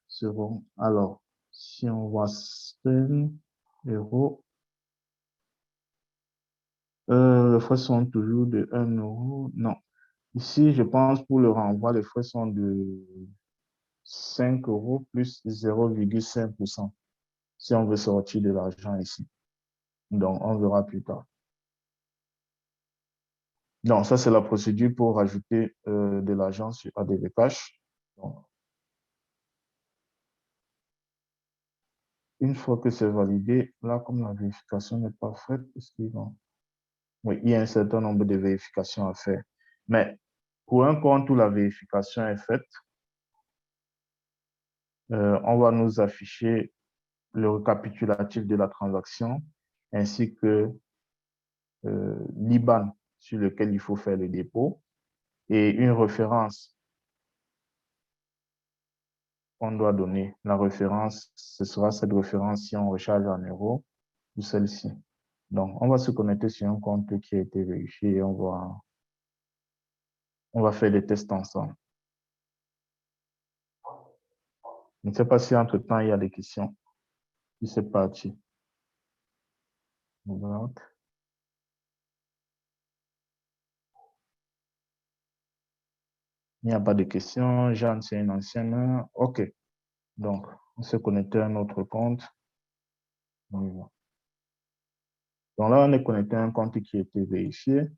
A: seront, alors, si on voit euros, les frais sont toujours de 1 euro. Non. Ici, je pense pour le renvoi, les frais sont de 5 euros plus 0,5% si on veut sortir de l'argent ici. Donc, on verra plus tard. Donc, ça, c'est la procédure pour rajouter de l'argent sur ADV Cash. Donc, une fois que c'est validé, là, comme la vérification n'est pas faite, oui, il y a un certain nombre de vérifications à faire. Mais pour un compte où la vérification est faite, on va nous afficher le récapitulatif de la transaction ainsi que l'IBAN sur lequel il faut faire le dépôt et une référence qu'on doit donner. La référence, ce sera cette référence si on recharge en euros ou celle-ci. Donc, on va se connecter sur un compte qui a été vérifié et on va faire des tests ensemble. Je ne sais pas si entre-temps, il y a des questions. Puis c'est parti. Voilà. Il n'y a pas de questions. Jeanne, c'est une ancienne. OK. Donc, on s'est connecté à un autre compte. On y va. Donc là, on est connecté à un compte qui a été vérifié.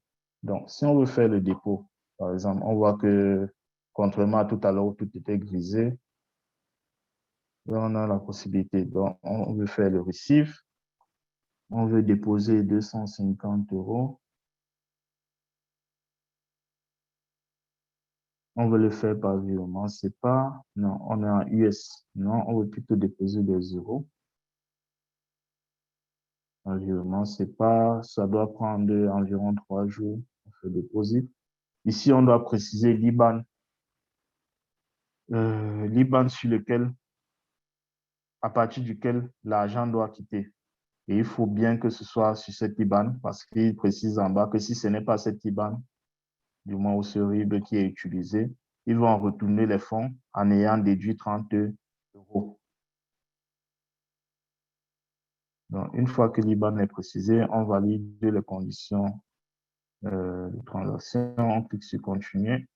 A: Donc, si on veut faire le dépôt, par exemple, on voit que, contrairement à tout à l'heure où tout était grisé, là, on a la possibilité. Donc, on veut faire le receive. On veut déposer 250 euros. On veut le faire par virement, c'est pas, non, on est en US. Non, on veut plutôt déposer des euros. Un virement, c'est pas, ça doit prendre environ 3 jours pour faire déposer. Ici, on doit préciser l'IBAN. L'IBAN sur lequel, à partir duquel l'argent doit quitter. Et il faut bien que ce soit sur cette IBAN parce qu'il précise en bas que si ce n'est pas cette IBAN, du moins au RIB qui est utilisé, ils vont retourner les fonds en ayant déduit 30 euros. Donc, une fois que l'IBAN est précisé, on valide les conditions de transaction, on clique sur continuer.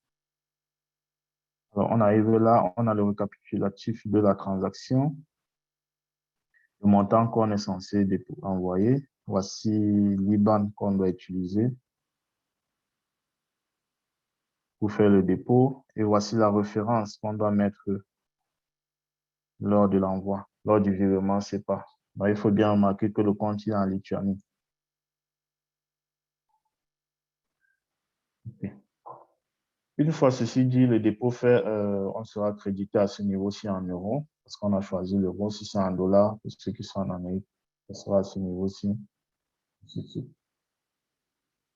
A: Alors, on arrive là, on a le récapitulatif de la transaction, le montant qu'on est censé envoyer. Voici l'IBAN qu'on doit utiliser pour faire le dépôt et voici la référence qu'on doit mettre lors de l'envoi, lors du virement SEPA. Donc, il faut bien remarquer que le compte est en Lituanie. Okay. Une fois ceci dit, le dépôt fait, on sera crédité à ce niveau-ci en euros, parce qu'on a choisi l'euro. Si c'est en dollars, pour ceux qui sont en Amérique, ça sera à ce niveau-ci.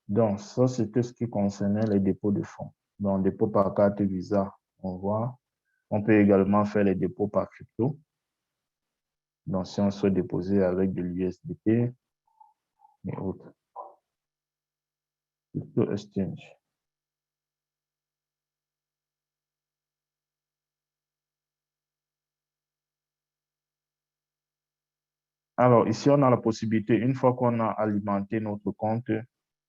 A: Donc, ça, c'était ce qui concernait les dépôts de fonds. Donc, dépôt par carte Visa, on voit. On peut également faire les dépôts par crypto. Donc, si on souhaite déposer avec de l'USDT et autres. Crypto exchange. Alors, ici, on a la possibilité, une fois qu'on a alimenté notre compte,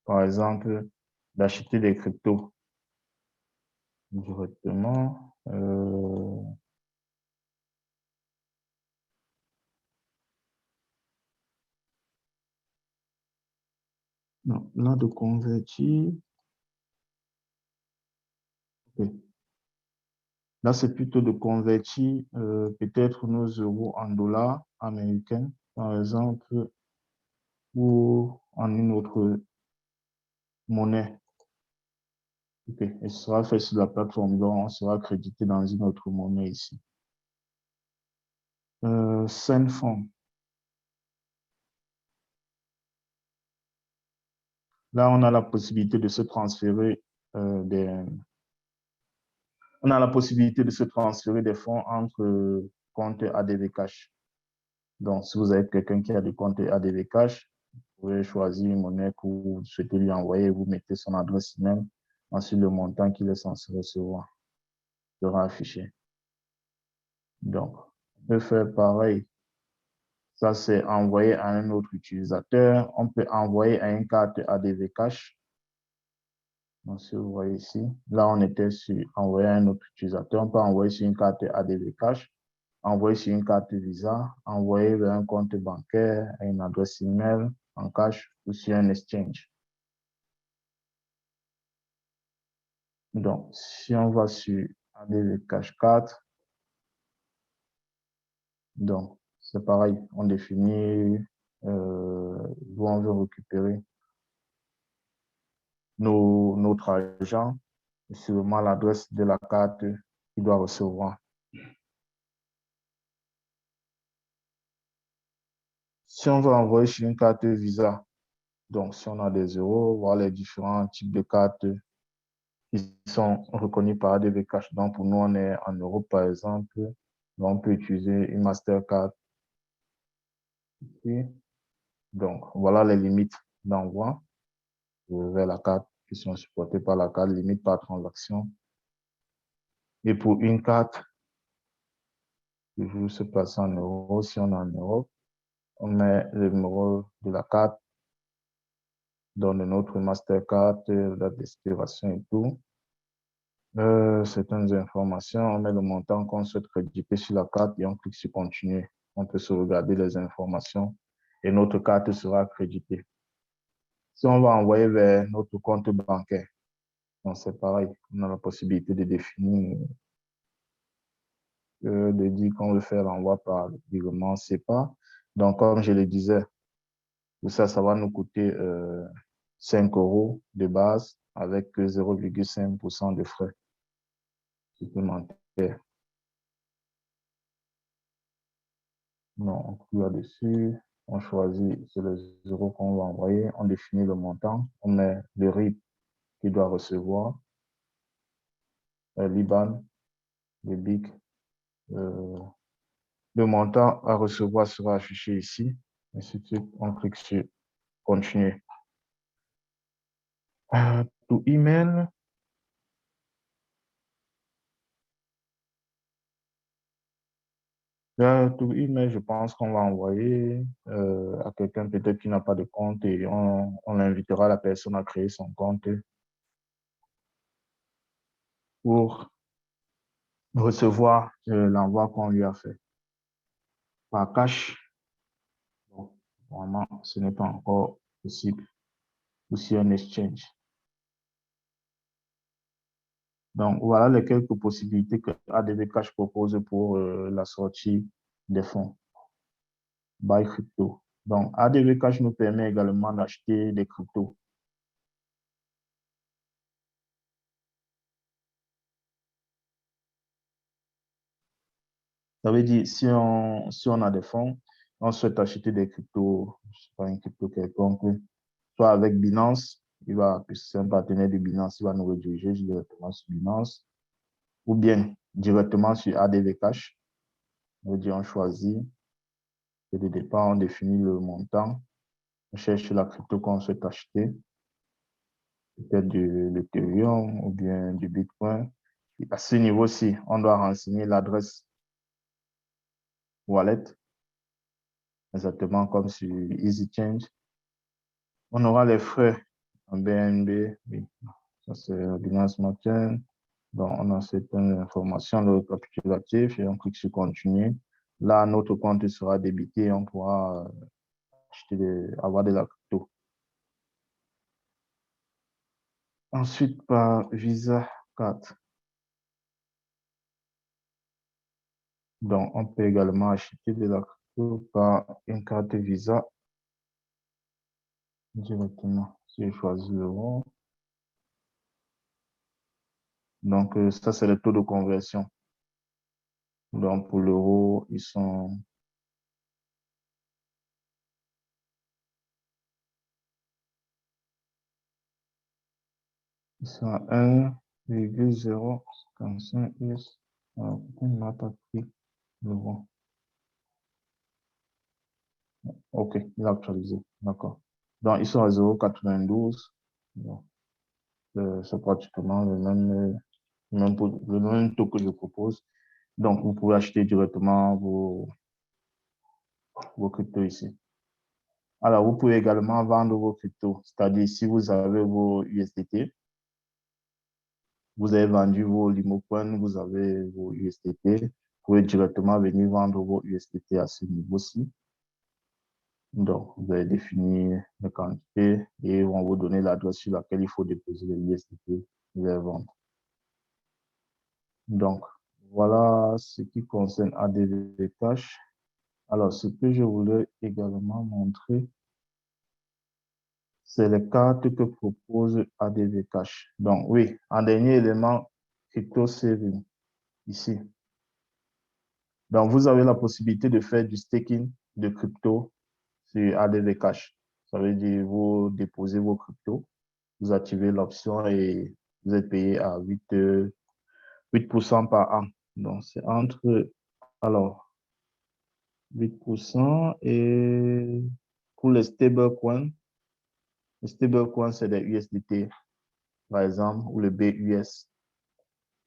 A: par exemple, d'acheter des cryptos directement. Non, là, de convertir. Okay. Là, c'est plutôt de convertir peut-être nos euros en dollars américains, par exemple, ou en une autre monnaie. Okay. Et ce sera fait sur la plateforme, donc on sera crédité dans une autre monnaie ici. Send Fund. Là, on a la possibilité de se transférer on a la possibilité de se transférer des fonds entre comptes ADV Cash. Donc, si vous avez quelqu'un qui a des comptes ADV Cash, vous pouvez choisir une monnaie que vous souhaitez lui envoyer, vous mettez son adresse email, ensuite le montant qu'il est censé recevoir sera affiché. Donc, on peut faire pareil. Ça, c'est envoyer à un autre utilisateur. On peut envoyer à une carte ADV Cash. Donc, si vous voyez ici, là, on était sur envoyer à un autre utilisateur. On peut envoyer sur une carte ADV Cash, envoyer sur une carte Visa, envoyer vers un compte bancaire, à une adresse email en cash ou sur un exchange. Donc, si on va sur ADV Cash 4, donc, c'est pareil, on définit où on veut récupérer notre argent et sûrement l'adresse de la carte qu'il doit recevoir. Si on veut envoyer sur une carte Visa, donc si on a des euros, voilà les différents types de cartes qui sont reconnus par ADV Cash. Donc pour nous, on est en Europe par exemple, donc on peut utiliser une Mastercard ici. Donc voilà les limites d'envoi vers la carte qui sont supportées par la carte, limite par transaction. Et pour une carte, toujours se passer en euros, si on est en Europe, on met le numéro de la carte, donne notre Mastercard, date d'expiration et tout. Certaines informations, on met le montant qu'on souhaite créditer sur la carte et on clique sur continuer. On peut sauvegarder les informations et notre carte sera créditée. Si on va envoyer vers notre compte bancaire, c'est pareil, on a la possibilité de définir, de dire qu'on veut faire l'envoi par virement SEPA. Donc, comme je le disais, tout ça, ça va nous coûter 5 € de base avec 0,5% de frais supplémentaires. Non, on clique là-dessus, on choisit c'est les euros qu'on va envoyer, on définit le montant, on met le RIB qu'il doit recevoir, l'IBAN, le BIC. Le montant à recevoir sera affiché ici. Ainsi de suite, on clique sur continuer. To email. To email, je pense qu'on va envoyer à quelqu'un peut-être qui n'a pas de compte et on invitera la personne à créer son compte pour recevoir l'envoi qu'on lui a fait. Par cash, bon, vraiment, ce n'est pas encore possible. Ou sur un exchange. Donc, voilà les quelques possibilités que ADV Cash propose pour la sortie des fonds. Buy crypto. Donc, ADV Cash nous permet également d'acheter des cryptos. Ça veut dire, si on a des fonds, on souhaite acheter des cryptos, je sais pas, une crypto quelconque, soit avec Binance, c'est un partenaire de Binance, il va nous rediriger directement sur Binance, ou bien directement sur ADV Cash. Ça veut dire, on choisit, et de départ, on définit le montant, on cherche la crypto qu'on souhaite acheter, peut-être de l'Ethereum ou bien du Bitcoin. Et à ce niveau-ci, on doit renseigner l'adresse wallet, exactement comme sur EasyChange. On aura les frais en BNB, oui. Ça c'est Binance Smart Chain. Donc, on a certaines informations, le récapitulatif, et on clique sur continuer. Là, notre compte sera débité et on pourra avoir de la crypto. Ensuite, par Visa 4. Donc, on peut également acheter de la crypto par une carte Visa directement. Si je choisis l'euro. Donc, ça, c'est le taux de conversion. Donc, pour l'euro, ils sont Ils sont à 1,055 US. Alors, pourquoi il n'a pas pris le bon? OK, il a actualisé. D'accord. Donc, ils sont à 0,92. Donc, c'est pratiquement le même taux que je propose. Donc, vous pouvez acheter directement vos cryptos ici. Alors, vous pouvez également vendre vos cryptos. C'est-à-dire, si vous avez vos USDT, vous avez vendu vos Limocoin, vous avez vos USDT, vous pouvez directement venir vendre vos USDT à ce niveau-ci. Donc, vous allez définir les quantités et on va vous donner l'adresse sur laquelle il faut déposer les USDT et les vendre. Donc, voilà ce qui concerne ADV Cash. Alors, ce que je voulais également montrer, c'est les cartes que propose ADV Cash. Donc, oui, en dernier élément, Crypto Saving, ici. Donc, vous avez la possibilité de faire du staking de crypto sur ADV Cash. Ça veut dire vous déposez vos cryptos, vous activez l'option et vous êtes payé à 8% par an. Donc, c'est entre, alors, 8% et pour les stablecoins, c'est des USDT, par exemple, ou le BUS,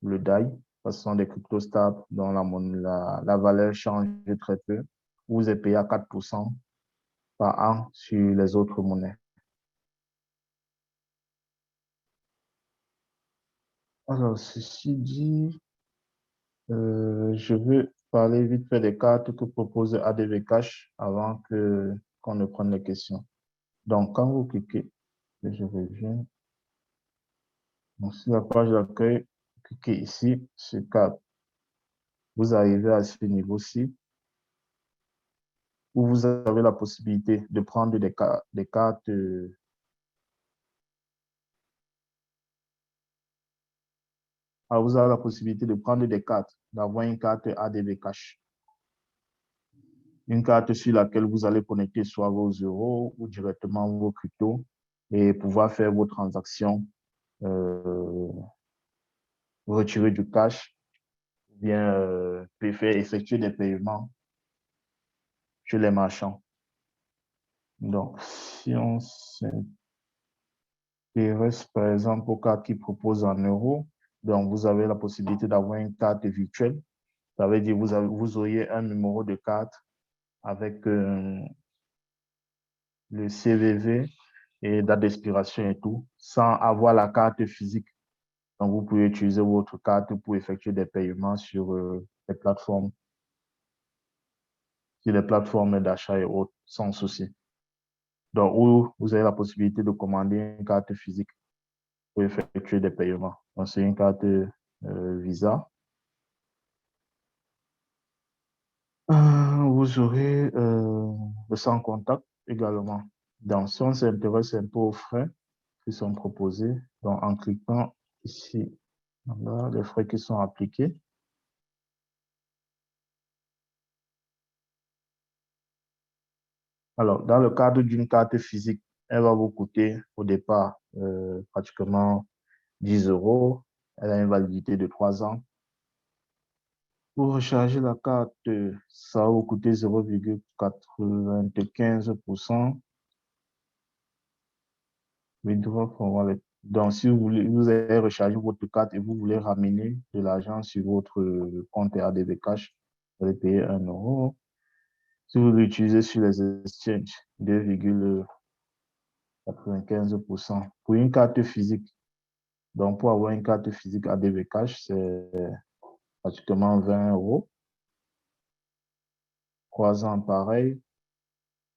A: le DAI, ce sont des cryptos stables dont la valeur change très peu. Vous êtes payé à 4% par an sur les autres monnaies. Alors, ceci dit, je veux parler vite fait des cartes que propose ADV Cash avant qu'on ne prenne les questions. Donc, quand vous cliquez, je reviens sur la page d'accueil, cliquez ici sur carte. Vous arrivez à ce niveau-ci où vous avez la possibilité de prendre des cartes. Alors, vous avez la possibilité de prendre des cartes, d'avoir une carte ADV Cash. Une carte sur laquelle vous allez connecter soit vos euros ou directement vos cryptos et pouvoir faire vos transactions, retirer du cash, ou bien faire effectuer des paiements chez les marchands. Donc, si on s'intéresse par exemple aux cartes qui proposent en euros, donc vous avez la possibilité d'avoir une carte virtuelle. Ça veut dire que vous auriez un numéro de carte avec le CVV et date d'expiration et tout, sans avoir la carte physique. Donc, vous pouvez utiliser votre carte pour effectuer des paiements sur les plateformes, d'achat et autres, sans souci. Donc, où vous avez la possibilité de commander une carte physique pour effectuer des paiements. Donc, c'est une carte Visa. Vous aurez le sans contact également. Donc, si on s'intéresse un peu aux frais qui sont proposés, donc en cliquant ici, voilà, les frais qui sont appliqués. Alors, dans le cadre d'une carte physique, elle va vous coûter au départ pratiquement 10 euros. Elle a une validité de 3 ans. Pour recharger la carte, ça va vous coûter 0,95%. Donc, si vous avez rechargé votre carte et vous voulez ramener de l'argent sur votre compte ADV Cash, vous allez payer 1 euro. Si vous l'utilisez sur les exchanges, 2,95%. Pour une carte physique, donc pour avoir une carte physique ADV Cash, c'est pratiquement 20 euros. 3 ans pareil.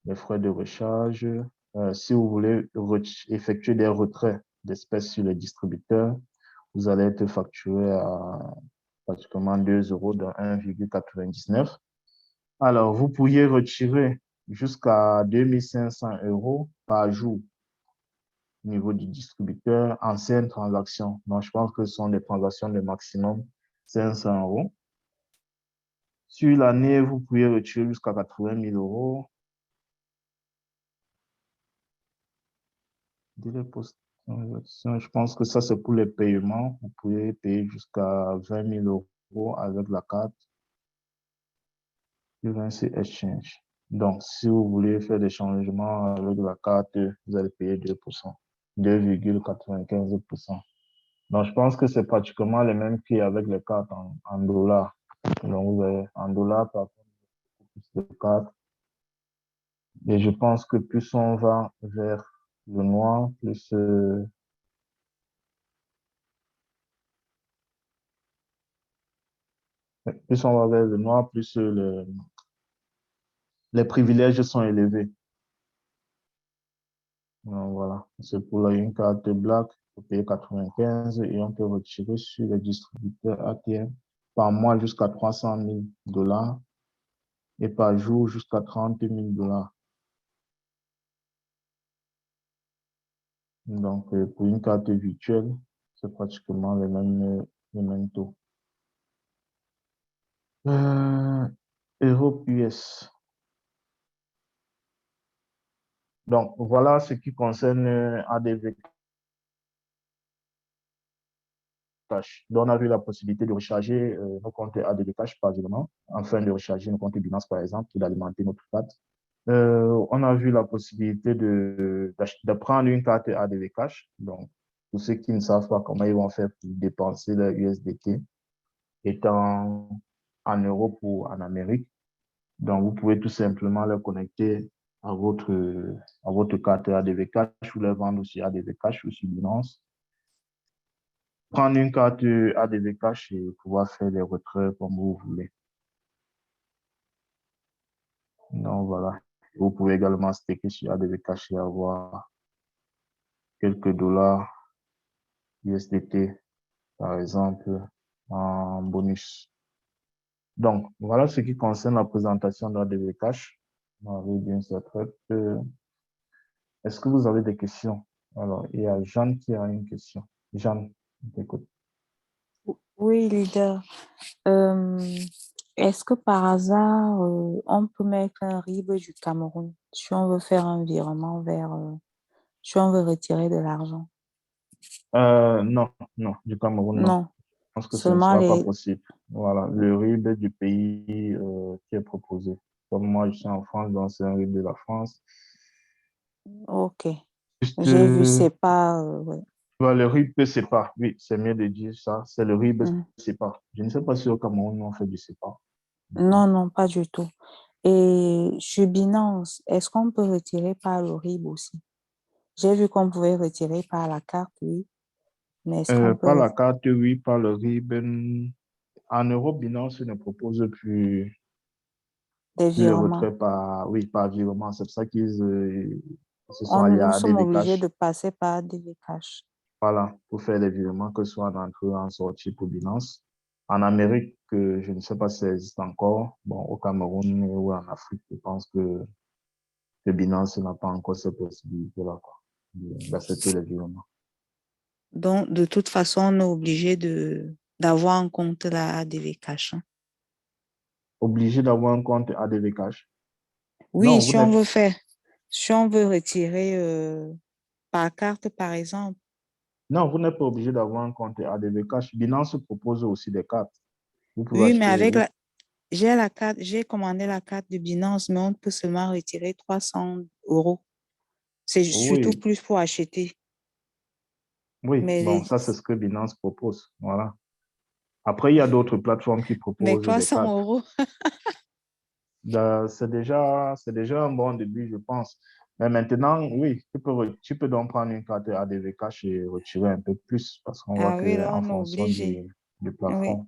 A: Les frais de recharge. Si vous voulez effectuer des retraits d'espèces sur les distributeurs, vous allez être facturé à pratiquement 2 euros dans 1,99. Alors, vous pourriez retirer jusqu'à 2500 euros par jour au niveau du distributeur, anciennes transactions. Donc, je pense que ce sont des transactions de maximum 500 euros. Sur l'année, vous pouvez retirer jusqu'à 80 000 euros. Délai post Transaction, je pense que ça, c'est pour les paiements. Vous pouvez payer jusqu'à 20 000 euros avec la carte Currency Exchange. Donc, si vous voulez faire des changements avec la carte, vous allez payer 2%, 2,95%. Donc, je pense que c'est pratiquement les mêmes prix avec les cartes en dollars. Donc, vous avez en dollars, par contre, plus de cartes. Et je pense que plus on va vers le noir, plus on va vers le noir, plus les privilèges sont élevés. Donc, voilà, c'est pour une carte Black, vous payez 95 et on peut retirer sur les distributeurs ATM par mois jusqu'à 300 000 dollars et par jour jusqu'à 30 000 dollars. Donc, pour une carte virtuelle, c'est pratiquement les mêmes taux. Europe US. Donc, voilà ce qui concerne ADV Cash. Donc, on a vu la possibilité de recharger nos comptes ADV Cash par virement, afin de recharger nos comptes Binance, par exemple, ou d'alimenter notre carte. On a vu la possibilité de prendre une carte ADV Cash. Donc, pour ceux qui ne savent pas comment ils vont faire pour dépenser leur USDT, étant en Europe ou en Amérique, donc vous pouvez tout simplement le connecter à votre carte ADV Cash ou le vendre aussi ADV Cash ou sur Binance. Prendre une carte ADV Cash et pouvoir faire des retraits comme vous voulez. Donc voilà. Vous pouvez également staker sur ADV Cash et avoir quelques dollars USDT, par exemple, en bonus. Donc, voilà ce qui concerne la présentation d'ADV Cash. Est-ce que vous avez des questions? Alors, il y a Jeanne qui a une question. Jeanne, écoute.
E: Oui, leader. Euh, Est-ce que par hasard, on peut mettre un RIB du Cameroun si on veut faire un virement si on veut retirer de l'argent?
A: Non, non, du Cameroun, non.
E: Non,
A: Je pense que ce ne
E: seulement
A: sera pas
E: les...
A: possible. Voilà, le RIB du pays qui est proposé. Comme moi, je suis en France, donc c'est un RIB de la France.
E: Ok,
A: Juste,
E: j'ai vu, c'est pas... ouais.
A: le RIB CEPA, oui, c'est mieux de dire ça. C'est le RIB
E: Mhm.
A: CEPA. Je ne sais pas si au Cameroun, on fait du CEPA.
E: Non, non, pas du tout. Et sur Binance, est-ce qu'on peut retirer par le RIB aussi? J'ai vu qu'on pouvait retirer par la carte, oui, mais est-ce qu'on
A: Par
E: peut
A: la carte, oui, par le RIB. En Europe, Binance ne propose
E: des
A: plus le
E: virements?
A: retrait par virement. C'est pour ça qu'ils se sont alliés
E: Nous
A: à
E: sommes
A: ADV
E: obligés de
A: Cash.
E: passer par DV Cash.
A: Voilà, pour faire les virements, que ce soit en entrée ou en sortie pour Binance. En Amérique, je ne sais pas si ça existe encore. Bon, au Cameroun ou en Afrique, je pense que Binance n'a pas encore cette possibilité-là, quoi, d'accepter les virements.
E: Donc, de toute façon, on est obligé d'avoir un compte là à DV Cash, hein.
A: Obligé d'avoir un compte ADV Cash?
E: Oui,
A: Non, vous
E: si on
A: n'êtes,
E: veut faire, si on veut retirer par carte, par exemple.
A: non, vous n'êtes pas obligé d'avoir un compte ADV Cash. Binance propose aussi des cartes. Vous pouvez
E: Oui, mais
A: acheter,
E: avec j'ai la carte, j'ai commandé la carte de Binance, mais on peut seulement retirer 300 euros. C'est surtout
A: oui,
E: plus pour acheter.
A: oui, bon,
E: Mais,
A: ça, c'est ce que Binance propose. Voilà. Après, il y a d'autres plateformes qui
E: mais
A: proposent des
E: 300
A: cartes.
E: euros.
A: C'est déjà un bon début, je pense. Mais maintenant, oui, tu peux donc prendre une carte ADV Cash et retirer un peu plus parce qu'on voit
E: Ah oui, là,
A: qu'en
E: on est
A: fonction
E: obligé.
A: du
E: Oui.
A: plafond.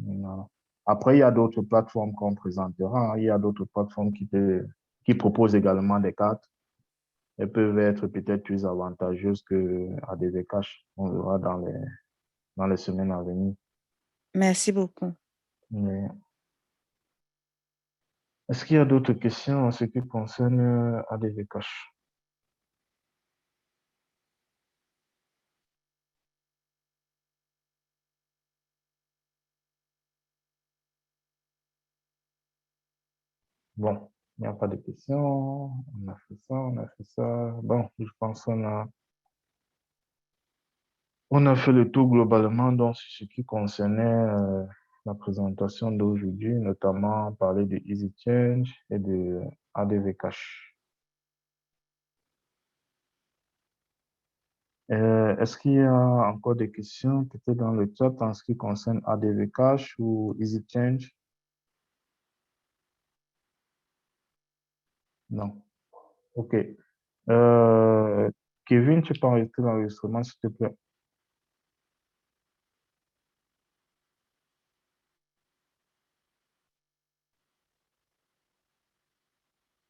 A: Voilà. Après, il y a d'autres plateformes qu'on présentera, hein. Il y a d'autres plateformes qui proposent également des cartes. Elles peuvent être peut-être plus avantageuses que ADV Cash. On verra dans les semaines à venir.
E: Merci beaucoup.
A: Mais est-ce qu'il y a d'autres questions en ce qui concerne ADV Cash? Bon, il n'y a pas de questions. On a fait ça, on a fait ça. Bon, je pense qu'on a On a fait le tour globalement donc sur ce qui concernait la présentation d'aujourd'hui, notamment parler de Easy Change et de ADV Cache. Est-ce qu'il y a encore des questions peut-être dans le chat en ce qui concerne ADV Cache ou Easy Change? Non. OK. Kevin, tu peux arrêter l'enregistrement, s'il te plaît.